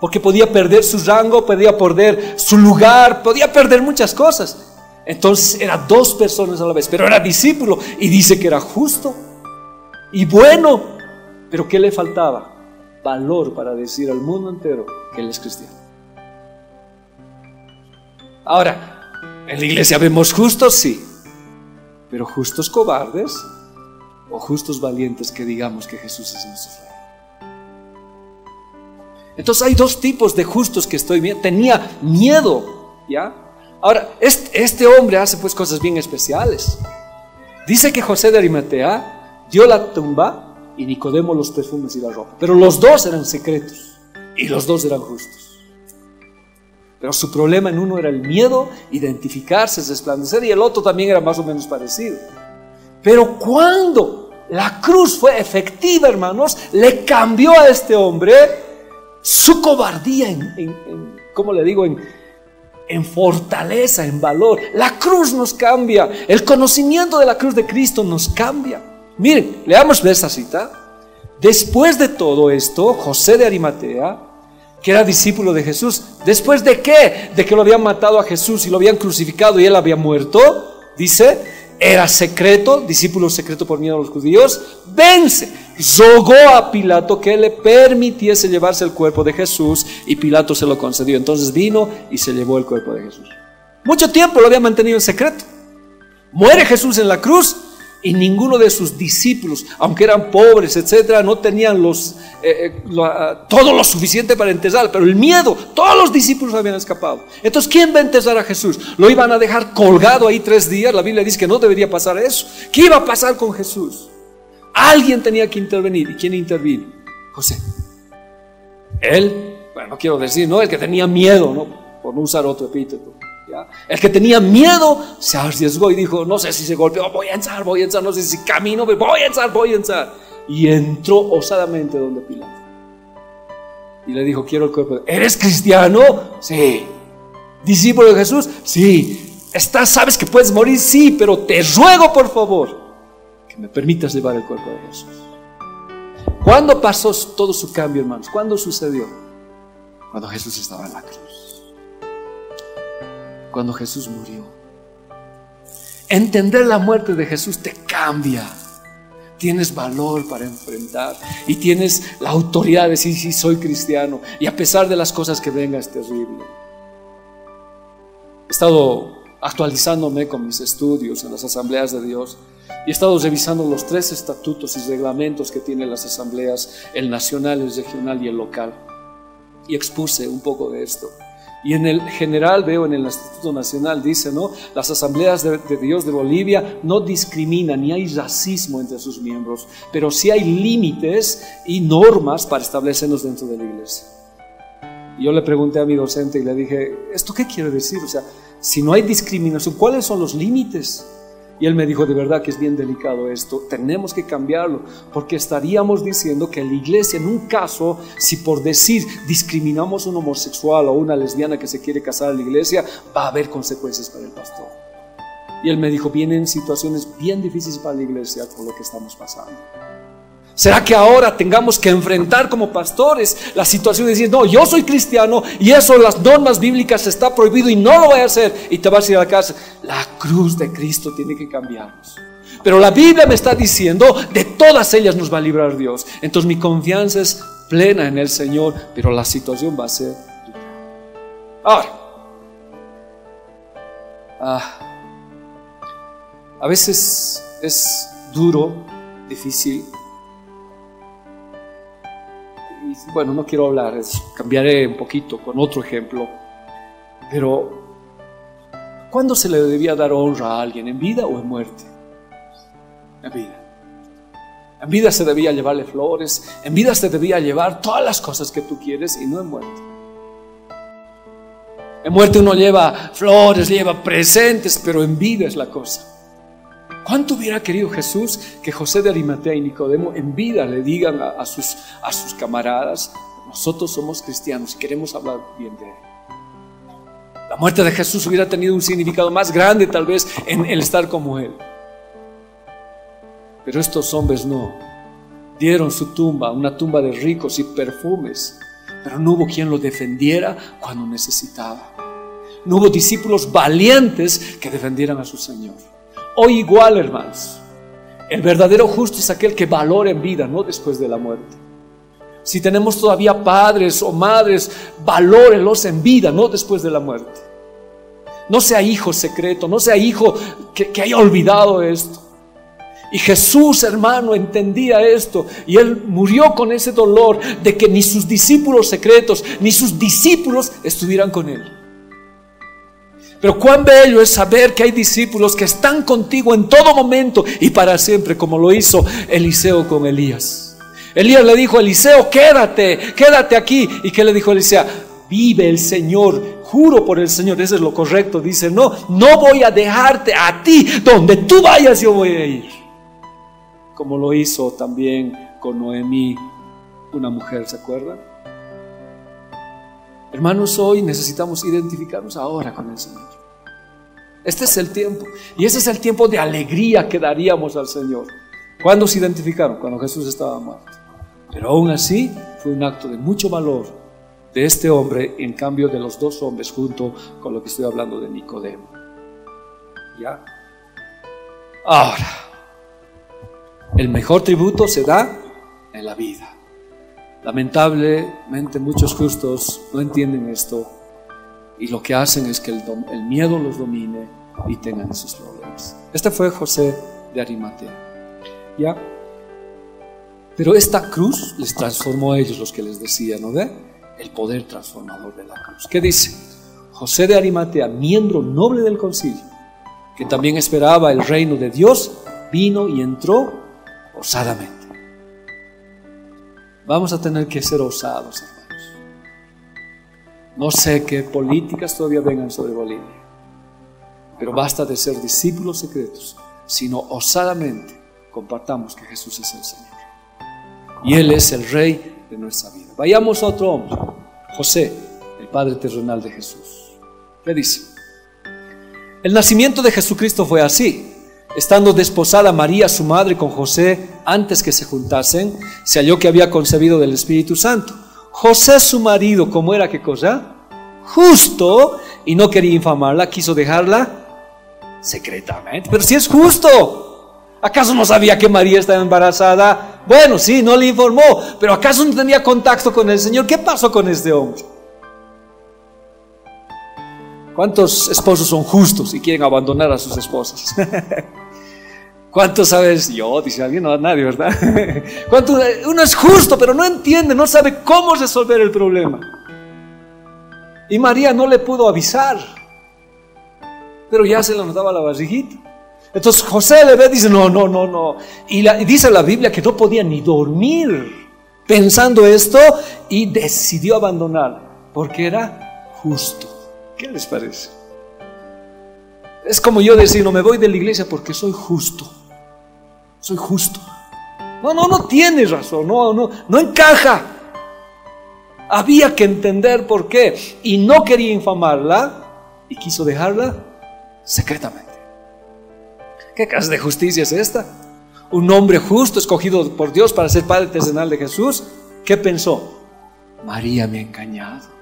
porque podía perder su rango, podía perder su lugar, podía perder muchas cosas. Entonces era dos personas a la vez, pero era discípulo y dice que era justo y bueno, pero ¿qué le faltaba? Valor para decir al mundo entero que él es cristiano. Ahora, en la iglesia vemos justos, sí, pero justos cobardes o justos valientes que digamos que Jesús es nuestro Rey. Entonces hay dos tipos de justos que estoy viendo. Tenía miedo, ¿ya? Ahora, este hombre hace pues cosas bien especiales. Dice que José de Arimatea dio la tumba y Nicodemo los perfumes y la ropa, pero los dos eran secretos y los dos eran justos. Pero su problema en uno era el miedo, identificarse, resplandecer, y el otro también era más o menos parecido. Pero cuando la cruz fue efectiva, hermanos, le cambió a este hombre su cobardía ¿cómo le digo? En fortaleza, en valor. La cruz nos cambia. El conocimiento de la cruz de Cristo nos cambia. Miren, leamos esta cita. Después de todo esto, José de Arimatea, que era discípulo de Jesús, ¿después de qué? De que lo habían matado a Jesús y lo habían crucificado y él había muerto. Dice, era secreto, discípulo secreto por miedo a los judíos. Vence, rogó a Pilato que le permitiese llevarse el cuerpo de Jesús, y Pilato se lo concedió. Entonces vino y se llevó el cuerpo de Jesús. Mucho tiempo lo había mantenido en secreto. Muere Jesús en la cruz y ninguno de sus discípulos, aunque eran pobres, etcétera, no tenían todo lo suficiente para enterrar, pero el miedo, todos los discípulos habían escapado. Entonces, ¿quién va a enterrar a Jesús? Lo iban a dejar colgado ahí 3 días. La Biblia dice que no debería pasar eso. ¿Qué iba a pasar con Jesús? Alguien tenía que intervenir. ¿Y quién intervino? José. Él, bueno, no quiero decir, ¿no? El que tenía miedo, ¿no? Por no usar otro epíteto. ¿Ya? El que tenía miedo se arriesgó y dijo, no sé si se golpeó, voy a entrar, no sé si camino, pero voy a entrar. Y entró osadamente donde Pilato y le dijo, quiero el cuerpo. ¿Eres cristiano? Sí. ¿Discípulo de Jesús? Sí. ¿Sabes que puedes morir? Sí, pero te ruego por favor que me permitas llevar el cuerpo de Jesús. ¿Cuándo pasó todo su cambio, hermanos? ¿Cuándo sucedió? Cuando Jesús estaba en la cruz. Cuando Jesús murió. Entender la muerte de Jesús te cambia. Tienes valor para enfrentar y tienes la autoridad de decir, sí, soy cristiano, y a pesar de las cosas que vengan es terrible. He estado actualizándome con mis estudios en las asambleas de Dios y he estado revisando los 3 estatutos y reglamentos que tienen las asambleas, el nacional, el regional y el local, y expuse un poco de esto. Y en el general veo en el Estatuto Nacional, dice, ¿no? Las asambleas de Dios de Bolivia no discriminan ni hay racismo entre sus miembros, pero sí hay límites y normas para establecernos dentro de la iglesia. Y yo le pregunté a mi docente y le dije, ¿esto qué quiere decir? O sea, si no hay discriminación, ¿cuáles son los límites? Y él me dijo, de verdad que es bien delicado esto, tenemos que cambiarlo, porque estaríamos diciendo que la iglesia, en un caso, si por decir discriminamos a un homosexual o una lesbiana que se quiere casar en la iglesia, va a haber consecuencias para el pastor. Y él me dijo, vienen situaciones bien difíciles para la iglesia por lo que estamos pasando. ¿Será que ahora tengamos que enfrentar como pastores la situación de decir, no, yo soy cristiano y eso, las normas bíblicas está prohibido y no lo voy a hacer, y te vas a ir a la casa? La cruz de Cristo tiene que cambiarnos. Pero la Biblia me está diciendo, de todas ellas nos va a librar Dios. Entonces mi confianza es plena en el Señor, pero la situación va a ser dura. Ahora, a veces es duro, difícil. Y bueno, no quiero hablar, cambiaré un poquito con otro ejemplo. Pero, ¿cuándo se le debía dar honra a alguien? ¿En vida o en muerte? En vida. En vida se debía llevarle flores, en vida se debía llevar todas las cosas que tú quieres, y no en muerte. En muerte uno lleva flores, lleva presentes, pero en vida es la cosa. ¿Cuánto hubiera querido Jesús que José de Arimatea y Nicodemo en vida le digan a sus camaradas, nosotros somos cristianos y queremos hablar bien de él? La muerte de Jesús hubiera tenido un significado más grande tal vez en el estar como él. Pero estos hombres no. Dieron su tumba, una tumba de ricos y perfumes, pero no hubo quien lo defendiera cuando necesitaba. No hubo discípulos valientes que defendieran a su Señor. Hoy igual, hermanos, el verdadero justo es aquel que valora en vida, no después de la muerte. Si tenemos todavía padres o madres, valórenlos en vida, no después de la muerte. No sea hijo secreto, no sea hijo que haya olvidado esto. Y Jesús, hermano, entendía esto, y Él murió con ese dolor de que ni sus discípulos secretos, ni sus discípulos estuvieran con Él. Pero cuán bello es saber que hay discípulos que están contigo en todo momento y para siempre, como lo hizo Eliseo con Elías. Elías le dijo a Eliseo, quédate aquí. ¿Y qué le dijo Eliseo? Vive el Señor, juro por el Señor, eso es lo correcto. Dice, no voy a dejarte a ti, donde tú vayas yo voy a ir. Como lo hizo también con Noemí, una mujer, ¿se acuerdan? Hermanos, hoy necesitamos identificarnos ahora con el Señor. Este es el tiempo, y ese es el tiempo de alegría que daríamos al Señor. ¿Cuándo se identificaron? Cuando Jesús estaba muerto. Pero aún así fue un acto de mucho valor de este hombre, en cambio de los dos hombres, junto con lo que estoy hablando de Nicodemo. ¿Ya? Ahora, el mejor tributo se da en la vida. Lamentablemente muchos justos no entienden esto, y lo que hacen es que el miedo los domine y tengan esos problemas. Este fue José de Arimatea. ¿Ya? Pero esta cruz les transformó a ellos, los que les decía, ¿no ve? El poder transformador de la cruz. ¿Qué dice? José de Arimatea, miembro noble del concilio, que también esperaba el reino de Dios, vino y entró osadamente. Vamos a tener que ser osados, hermanos. No sé qué políticas todavía vengan sobre Bolivia, pero basta de ser discípulos secretos, sino osadamente compartamos que Jesús es el Señor y Él es el Rey de nuestra vida. Vayamos a otro hombre, José, el padre terrenal de Jesús. ¿Qué dice? El nacimiento de Jesucristo fue así. Estando desposada María, su madre, con José, antes que se juntasen, se halló que había concebido del Espíritu Santo. José, su marido, ¿cómo era? ¿Qué cosa? Justo, y no quería infamarla, quiso dejarla secretamente. Pero si es justo, ¿acaso no sabía que María estaba embarazada? Bueno, sí, no le informó, pero ¿acaso no tenía contacto con el Señor? ¿Qué pasó con este hombre? ¿Cuántos esposos son justos y quieren abandonar a sus esposas? ¿Cuántos sabes? Yo, dice alguien, no, nadie, ¿verdad? ¿Cuántos? Uno es justo, pero no entiende, no sabe cómo resolver el problema. Y María no le pudo avisar, pero ya se le notaba la barriguita. Entonces José le ve y dice, no. Y dice la Biblia que no podía ni dormir pensando esto, y decidió abandonar porque era justo. ¿Qué les parece? Es como yo decir, no me voy de la iglesia porque soy justo. Soy justo. No tiene razón, no encaja. Había que entender por qué. Y no quería infamarla y quiso dejarla secretamente. ¿Qué clase de justicia es esta? un hombre justo escogido por Dios para ser padre terrenal de Jesús, ¿qué pensó? María me ha engañado.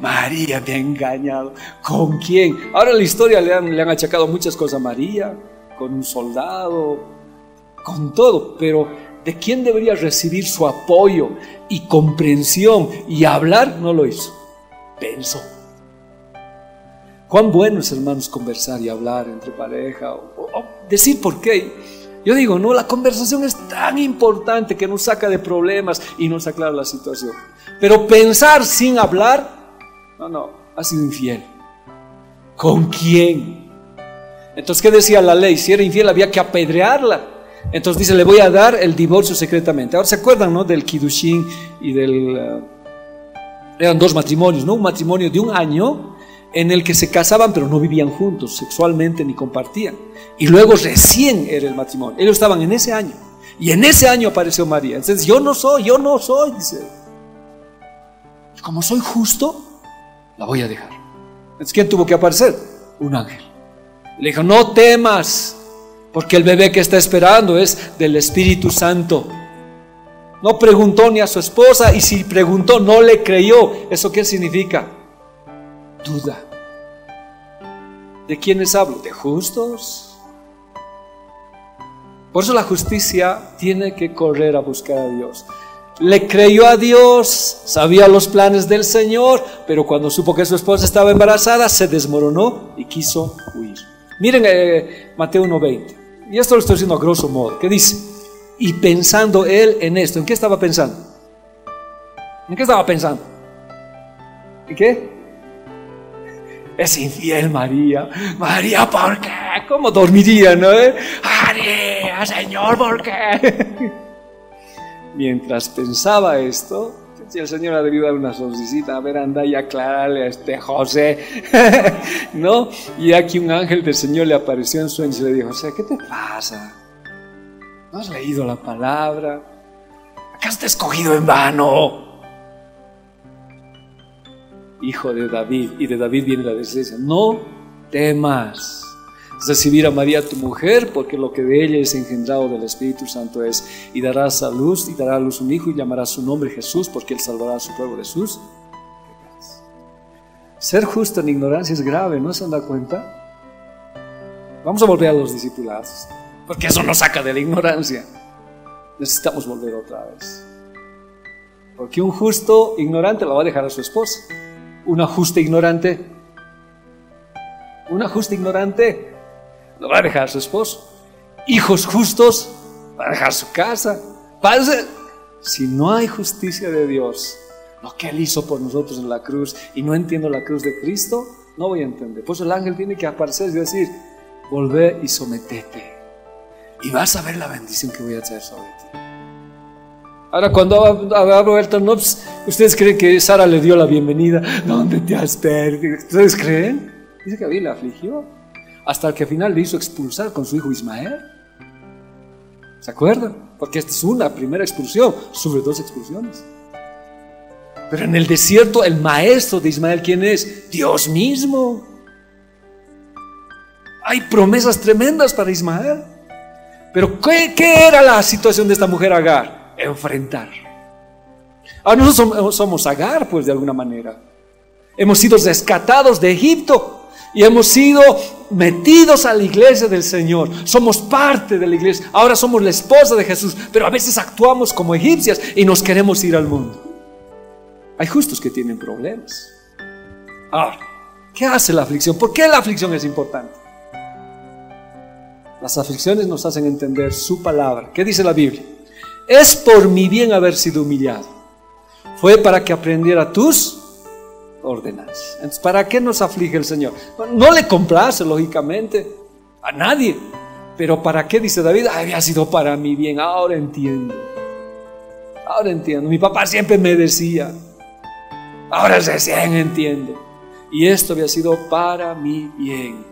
María me ha engañado. ¿Con quién? Ahora la historia le han achacado muchas cosas a María, con un soldado, con todo, pero ¿de quién debería recibir su apoyo y comprensión y hablar? No lo hizo. Pensó. Cuán bueno es, hermanos, conversar y hablar entre pareja o decir por qué. Yo digo, no, la conversación es tan importante que nos saca de problemas y nos aclara la situación. Pero pensar sin hablar, no, ha sido infiel. ¿Con quién? Entonces, ¿qué decía la ley? Si era infiel había que apedrearla. Entonces dice, le voy a dar el divorcio secretamente. Ahora se acuerdan, ¿no? Del Kiddushin y eran 2 matrimonios, ¿no? Un matrimonio de 1 año en el que se casaban pero no vivían juntos sexualmente ni compartían. Y luego recién era el matrimonio. Ellos estaban en ese año. Y en ese año apareció María. Entonces, yo no soy, dice. Como soy justo, la voy a dejar. Entonces, ¿quién tuvo que aparecer? Un ángel. Le dijo, no temas, porque el bebé que está esperando es del Espíritu Santo. No preguntó ni a su esposa, y si preguntó no le creyó. ¿Eso qué significa? Duda. ¿De quiénes hablo? ¿De justos? Por eso la justicia tiene que correr a buscar a Dios. Le creyó a Dios, sabía los planes del Señor, pero cuando supo que su esposa estaba embarazada, se desmoronó y quiso huir. Miren Mateo 1:20. Y esto lo estoy diciendo a grosso modo. ¿Qué dice? Y pensando él en esto, ¿en qué estaba pensando? ¿En qué estaba pensando? ¿En qué? Es infiel María. María, ¿por qué? ¿Cómo dormiría, no? María, Señor, ¿por qué? Mientras pensaba esto, el Señor ha debido dar una sonrisita. A ver, anda y aclárale a este José, ¿no? Y aquí un ángel del Señor le apareció en sueños y le dijo, José, ¿qué te pasa? ¿No has leído la palabra? ¿Acaso te has escogido en vano? Hijo de David, y de David viene la descendencia. No temas recibir a María tu mujer, porque lo que de ella es engendrado del Espíritu Santo es, y darás a luz un hijo y llamarás su nombre Jesús, porque él salvará a su pueblo de sus pecados. Ser justo en ignorancia es grave, ¿no se han dado cuenta? Vamos a volver a los discipulados, porque eso nos saca de la ignorancia. Necesitamos volver otra vez, porque un justo ignorante lo va a dejar a su esposa. Una justa ignorante lo va a dejar a su esposo. Hijos justos va a dejar su casa. Si no hay justicia de Dios, lo que Él hizo por nosotros en la cruz, y no entiendo la cruz de Cristo, no voy a entender. Por eso el ángel tiene que aparecer y decir, volvé y sometete, y vas a ver la bendición que voy a traer sobre ti. Ahora, cuando abro el turno, ¿ustedes creen que Sara le dio la bienvenida? ¿Dónde te has perdido? ¿Ustedes creen? Dice que David la afligió hasta que al final le hizo expulsar con su hijo Ismael. ¿Se acuerdan? Porque esta es una primera expulsión, sobre 2 expulsiones. Pero en el desierto, el maestro de Ismael, ¿quién es? Dios mismo. Hay promesas tremendas para Ismael. Pero ¿qué era la situación de esta mujer Agar? Enfrentar. Ahora nosotros somos Agar, pues, de alguna manera. Hemos sido rescatados de Egipto y hemos sido metidos a la iglesia del Señor. Somos parte de la iglesia. Ahora somos la esposa de Jesús, pero a veces actuamos como egipcias y nos queremos ir al mundo. Hay justos que tienen problemas. Ahora, ¿qué hace la aflicción? ¿Por qué la aflicción es importante? Las aflicciones nos hacen entender su palabra. ¿Qué dice la Biblia? Es por mi bien haber sido humillado. Fue para que aprendiera tus ordenanzas. Entonces, ¿para qué nos aflige el Señor? No le complace, lógicamente, a nadie. Pero ¿para qué? Dice David, había sido para mi bien. Ahora entiendo. Mi papá siempre me decía. Ahora recién entiendo. Y esto había sido para mi bien.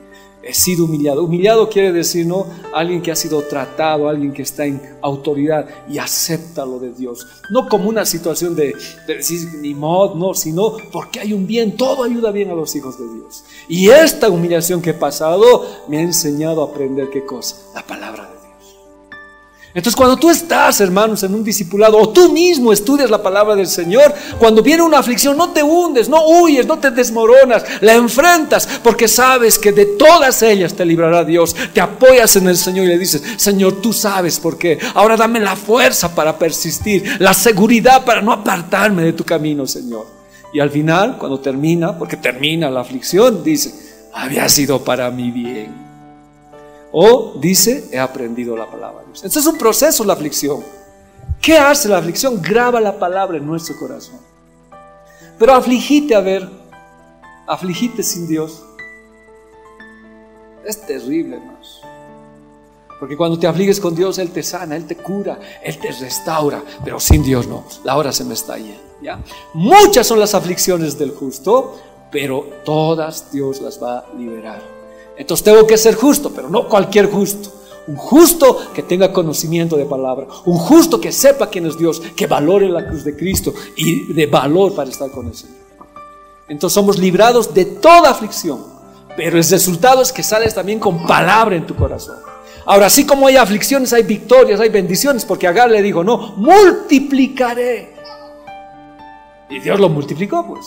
He sido humillado. Humillado quiere decir, ¿no?, alguien que ha sido tratado, alguien que está en autoridad y acepta lo de Dios. No como una situación de decir, ni modo, no, sino porque hay un bien, todo ayuda bien a los hijos de Dios. Y esta humillación que he pasado me ha enseñado a aprender, ¿qué cosa? La palabra de Dios. Entonces, cuando tú estás, hermanos, en un discipulado, o tú mismo estudias la palabra del Señor, cuando viene una aflicción, no te hundes, no huyes, no te desmoronas, la enfrentas, porque sabes que de todas ellas te librará Dios. Te apoyas en el Señor y le dices, Señor, tú sabes por qué. Ahora dame la fuerza para persistir, la seguridad para no apartarme de tu camino, Señor. Y al final, cuando termina, porque termina la aflicción, dice, había sido para mi bien. O dice, he aprendido la palabra de Dios. Este es un proceso, la aflicción. ¿Qué hace la aflicción? Graba la palabra en nuestro corazón. Pero afligite, afligite sin Dios. Es terrible, hermanos. Porque cuando te afligues con Dios, Él te sana, Él te cura, Él te restaura. Pero sin Dios no. La hora se me está yendo, ¿ya? Muchas son las aflicciones del justo, pero todas Dios las va a liberar. Entonces tengo que ser justo, pero no cualquier justo. Un justo que tenga conocimiento de palabra. Un justo que sepa quién es Dios, que valore la cruz de Cristo y de valor para estar con el Señor. Entonces somos librados de toda aflicción, pero el resultado es que sales también con palabra en tu corazón. Ahora, así como hay aflicciones, hay victorias, hay bendiciones, porque Agar le dijo, no, multiplicaré. Y Dios lo multiplicó, pues.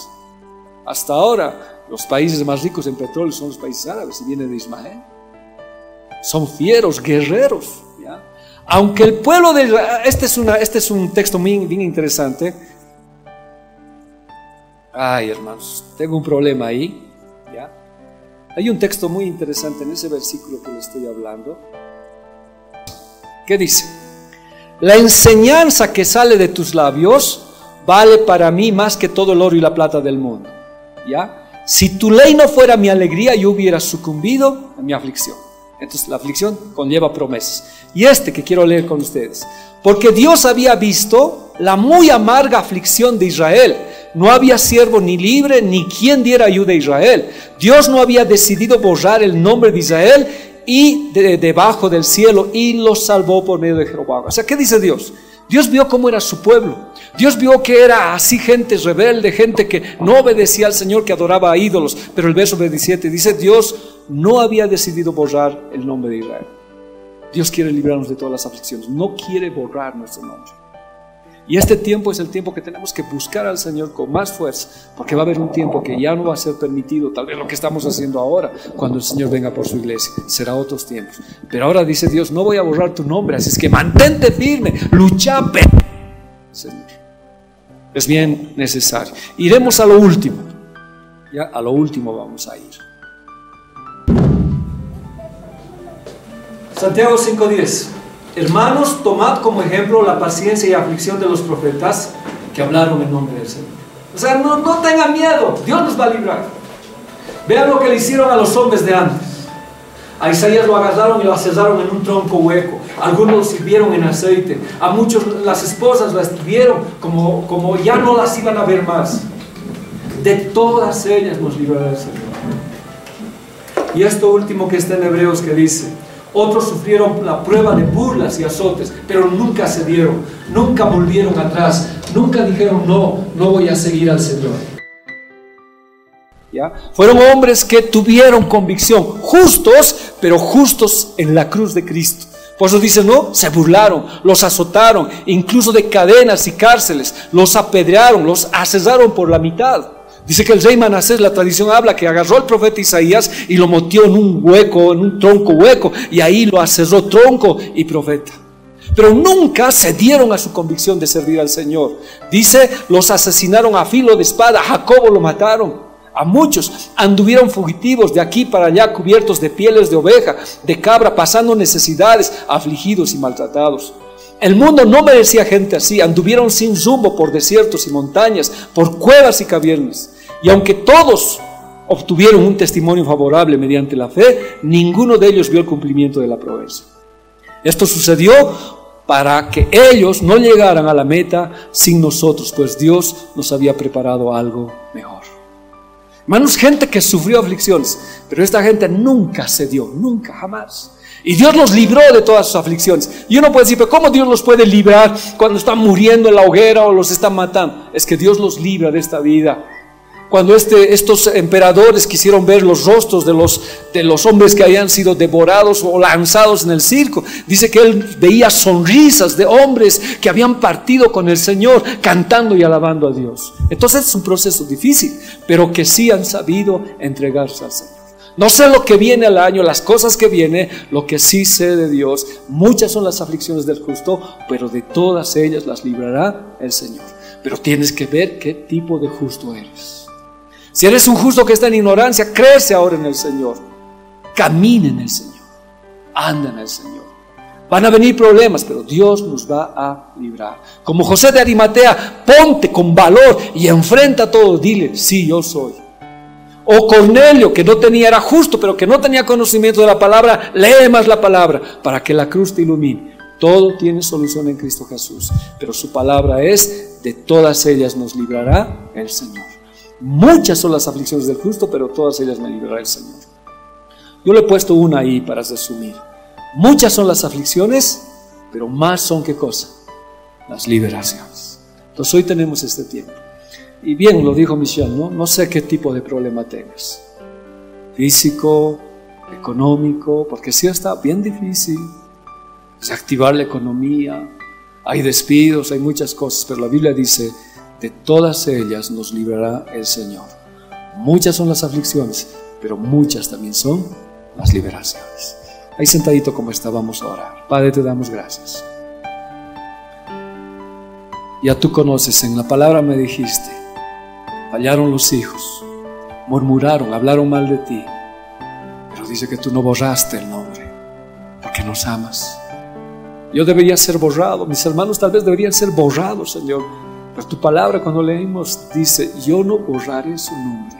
Hasta ahora los países más ricos en petróleo son los países árabes y vienen de Ismael. Son fieros, guerreros, ¿ya? Aunque el pueblo de Israel, este es un texto bien interesante. Ay, hermanos, tengo un problema ahí, ¿ya? Hay un texto muy interesante en ese versículo que les estoy hablando. ¿Qué dice? La enseñanza que sale de tus labios vale para mí más que todo el oro y la plata del mundo, ¿ya? Si tu ley no fuera mi alegría, yo hubiera sucumbido a mi aflicción. Entonces la aflicción conlleva promesas. Y que quiero leer con ustedes. Porque Dios había visto la muy amarga aflicción de Israel. No había siervo ni libre, ni quien diera ayuda a Israel. Dios no había decidido borrar el nombre de Israel y debajo del cielo, y los salvó por medio de Jeroboam. O sea, ¿qué dice Dios? Dios vio cómo era su pueblo. Dios vio que era así, gente rebelde, gente que no obedecía al Señor, que adoraba a ídolos. Pero el verso 27 dice, Dios no había decidido borrar el nombre de Israel. Dios quiere librarnos de todas las aflicciones, no quiere borrar nuestro nombre. Y este tiempo es el tiempo que tenemos que buscar al Señor con más fuerza, porque va a haber un tiempo que ya no va a ser permitido, tal vez lo que estamos haciendo ahora, cuando el Señor venga por su iglesia, será otros tiempos. Pero ahora dice Dios, no voy a borrar tu nombre, así es que mantente firme, lucha, Señor. Es bien necesario. Iremos a lo último, ya a lo último vamos a ir. Santiago 5:10. Hermanos, tomad como ejemplo la paciencia y aflicción de los profetas que hablaron en nombre del Señor. O sea, no tengan miedo, Dios nos va a librar. Vean lo que le hicieron a los hombres de antes. A Isaías lo agarraron y lo asesaron en un tronco hueco. Algunos lo sirvieron en aceite. A muchos las esposas las tuvieron como ya no las iban a ver más. De todas ellas nos librará el Señor. Y esto último que está en Hebreos, que dice: otros sufrieron la prueba de burlas y azotes, pero nunca cedieron, nunca volvieron atrás, nunca dijeron no voy a seguir al Señor. ¿Ya? Fueron hombres que tuvieron convicción, justos, pero justos en la cruz de Cristo. Por eso dice, no, se burlaron, los azotaron, incluso de cadenas y cárceles, los apedrearon, los asesaron por la mitad. Dice que el rey Manasés, la tradición habla que agarró al profeta Isaías y lo metió en un hueco, en un tronco hueco, y ahí lo aserró tronco y profeta. Pero nunca cedieron a su convicción de servir al Señor. Dice, los asesinaron a filo de espada, a Jacobo lo mataron. A muchos anduvieron fugitivos de aquí para allá, cubiertos de pieles de oveja, de cabra, pasando necesidades, afligidos y maltratados. El mundo no merecía gente así. Anduvieron sin rumbo por desiertos y montañas, por cuevas y cavernas. Y aunque todos obtuvieron un testimonio favorable mediante la fe, ninguno de ellos vio el cumplimiento de la promesa. Esto sucedió para que ellos no llegaran a la meta sin nosotros, pues Dios nos había preparado algo mejor. Hermanos, gente que sufrió aflicciones, pero esta gente nunca cedió, nunca, jamás. Y Dios los libró de todas sus aflicciones. Y uno puede decir, pero ¿cómo Dios los puede librar cuando están muriendo en la hoguera o los están matando? Es que Dios los libra de esta vida. Cuando estos emperadores quisieron ver los rostros de los hombres que habían sido devorados o lanzados en el circo, dice que él veía sonrisas de hombres que habían partido con el Señor, cantando y alabando a Dios. Entonces es un proceso difícil, pero que sí han sabido entregarse al Señor. No sé lo que viene al año, las cosas que vienen, lo que sí sé de Dios, muchas son las aflicciones del justo, pero de todas ellas las librará el Señor. Pero tienes que ver qué tipo de justo eres. Si eres un justo que está en ignorancia, crece ahora en el Señor, camina en el Señor, anda en el Señor. Van a venir problemas, pero Dios nos va a librar. Como José de Arimatea, ponte con valor y enfrenta todo, dile, sí, yo soy. O Cornelio, que no tenía, era justo, pero que no tenía conocimiento de la palabra, lee más la palabra para que la cruz te ilumine. Todo tiene solución en Cristo Jesús, pero su palabra es, de todas ellas nos librará el Señor. Muchas son las aflicciones del justo, pero todas ellas me librará el Señor. Yo le he puesto una ahí para resumir. Muchas son las aflicciones, pero más son, ¿qué cosa? Las liberaciones. Entonces hoy tenemos este tiempo. Y bien, lo dijo Michelle, no sé qué tipo de problema tengas. Físico, económico, porque sí está bien difícil reactivar la economía. Hay despidos, hay muchas cosas, pero la Biblia dice, de todas ellas nos librará el Señor. Muchas son las aflicciones, pero muchas también son las liberaciones. Ahí sentadito como está, vamos a orar. Padre, te damos gracias. Ya tú conoces, en la palabra me dijiste, fallaron los hijos, murmuraron, hablaron mal de ti, pero dice que tú no borraste el nombre, porque nos amas. Yo debería ser borrado, mis hermanos tal vez deberían ser borrados, Señor, pero tu palabra cuando leímos dice, yo no borraré su nombre,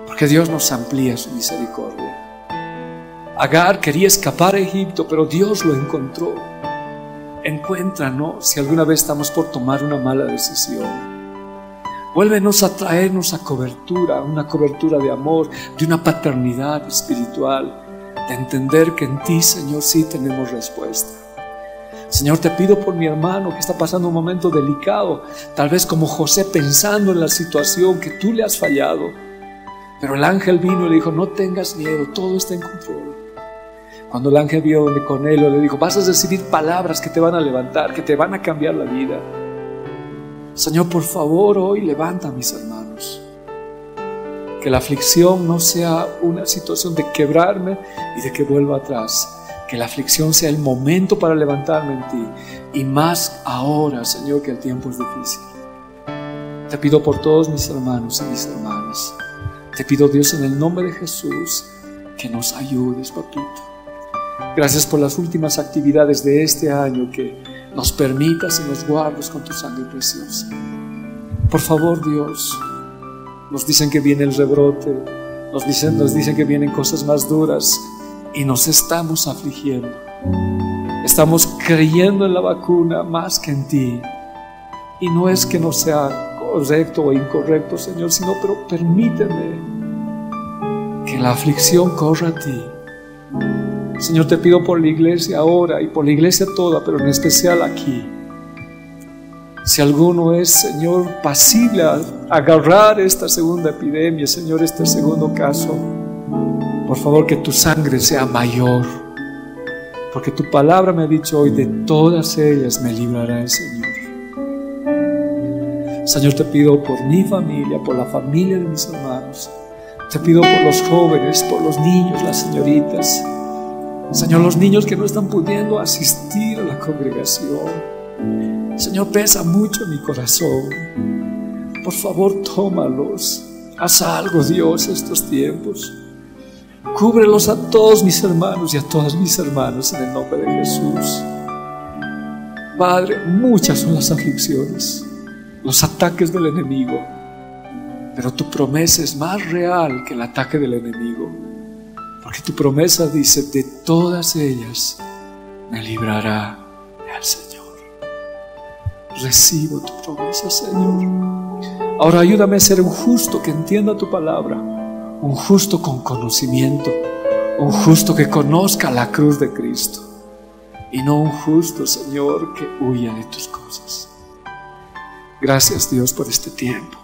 porque Dios nos amplía su misericordia. Agar quería escapar a Egipto, pero Dios lo encontró. Encuéntranos si alguna vez estamos por tomar una mala decisión. Vuélvenos a traernos a cobertura, una cobertura de amor, de una paternidad espiritual, de entender que en ti, Señor, sí tenemos respuesta. Señor, te pido por mi hermano que está pasando un momento delicado, tal vez como José pensando en la situación que tú le has fallado, pero el ángel vino y le dijo, no tengas miedo, todo está en control. Cuando el ángel vio donde Cornelio, le dijo, vas a recibir palabras que te van a levantar, que te van a cambiar la vida. Señor, por favor, hoy levanta a mis hermanos. Que la aflicción no sea una situación de quebrarme y de que vuelva atrás. Que la aflicción sea el momento para levantarme en ti. Y más ahora, Señor, que el tiempo es difícil. Te pido por todos mis hermanos y mis hermanas. Te pido, Dios, en el nombre de Jesús, que nos ayudes, papito. Gracias por las últimas actividades de este año, que nos permitas y nos guardes con tu sangre preciosa. Por favor, Dios, nos dicen que viene el rebrote, nos dicen que vienen cosas más duras y nos estamos afligiendo. Estamos creyendo en la vacuna más que en ti. Y no es que no sea correcto o incorrecto, Señor, sino, pero permíteme que la aflicción corra a ti. Señor, te pido por la iglesia ahora y por la iglesia toda, pero en especial aquí. Si alguno es, Señor, pasible a agarrar esta segunda epidemia, Señor, este segundo caso, por favor que tu sangre sea mayor, porque tu palabra me ha dicho hoy, de todas ellas me librará el Señor. Señor, te pido por mi familia, por la familia de mis hermanos. Te pido por los jóvenes, por los niños, las señoritas. Señor, los niños que no están pudiendo asistir a la congregación. Señor, pesa mucho en mi corazón. Por favor, tómalos. Haz algo, Dios, estos tiempos. Cúbrelos a todos mis hermanos y a todas mis hermanas en el nombre de Jesús. Padre, muchas son las aflicciones, los ataques del enemigo, pero tu promesa es más real que el ataque del enemigo. Porque tu promesa dice, de todas ellas me librará el Señor. Recibo tu promesa, Señor. Ahora ayúdame a ser un justo que entienda tu palabra, un justo con conocimiento, un justo que conozca la cruz de Cristo, y no un justo, Señor, que huya de tus cosas. Gracias, Dios, por este tiempo.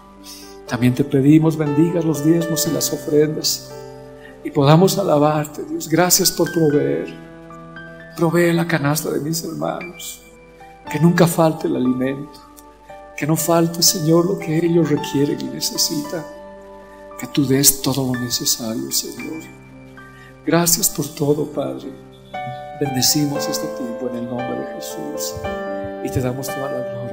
También te pedimos bendigas los diezmos y las ofrendas y podamos alabarte, Dios. Gracias por proveer. Provee la canasta de mis hermanos, que nunca falte el alimento, que no falte, Señor, lo que ellos requieren y necesitan, que tú des todo lo necesario, Señor. Gracias por todo, Padre. Bendecimos este tiempo en el nombre de Jesús y te damos toda la gloria.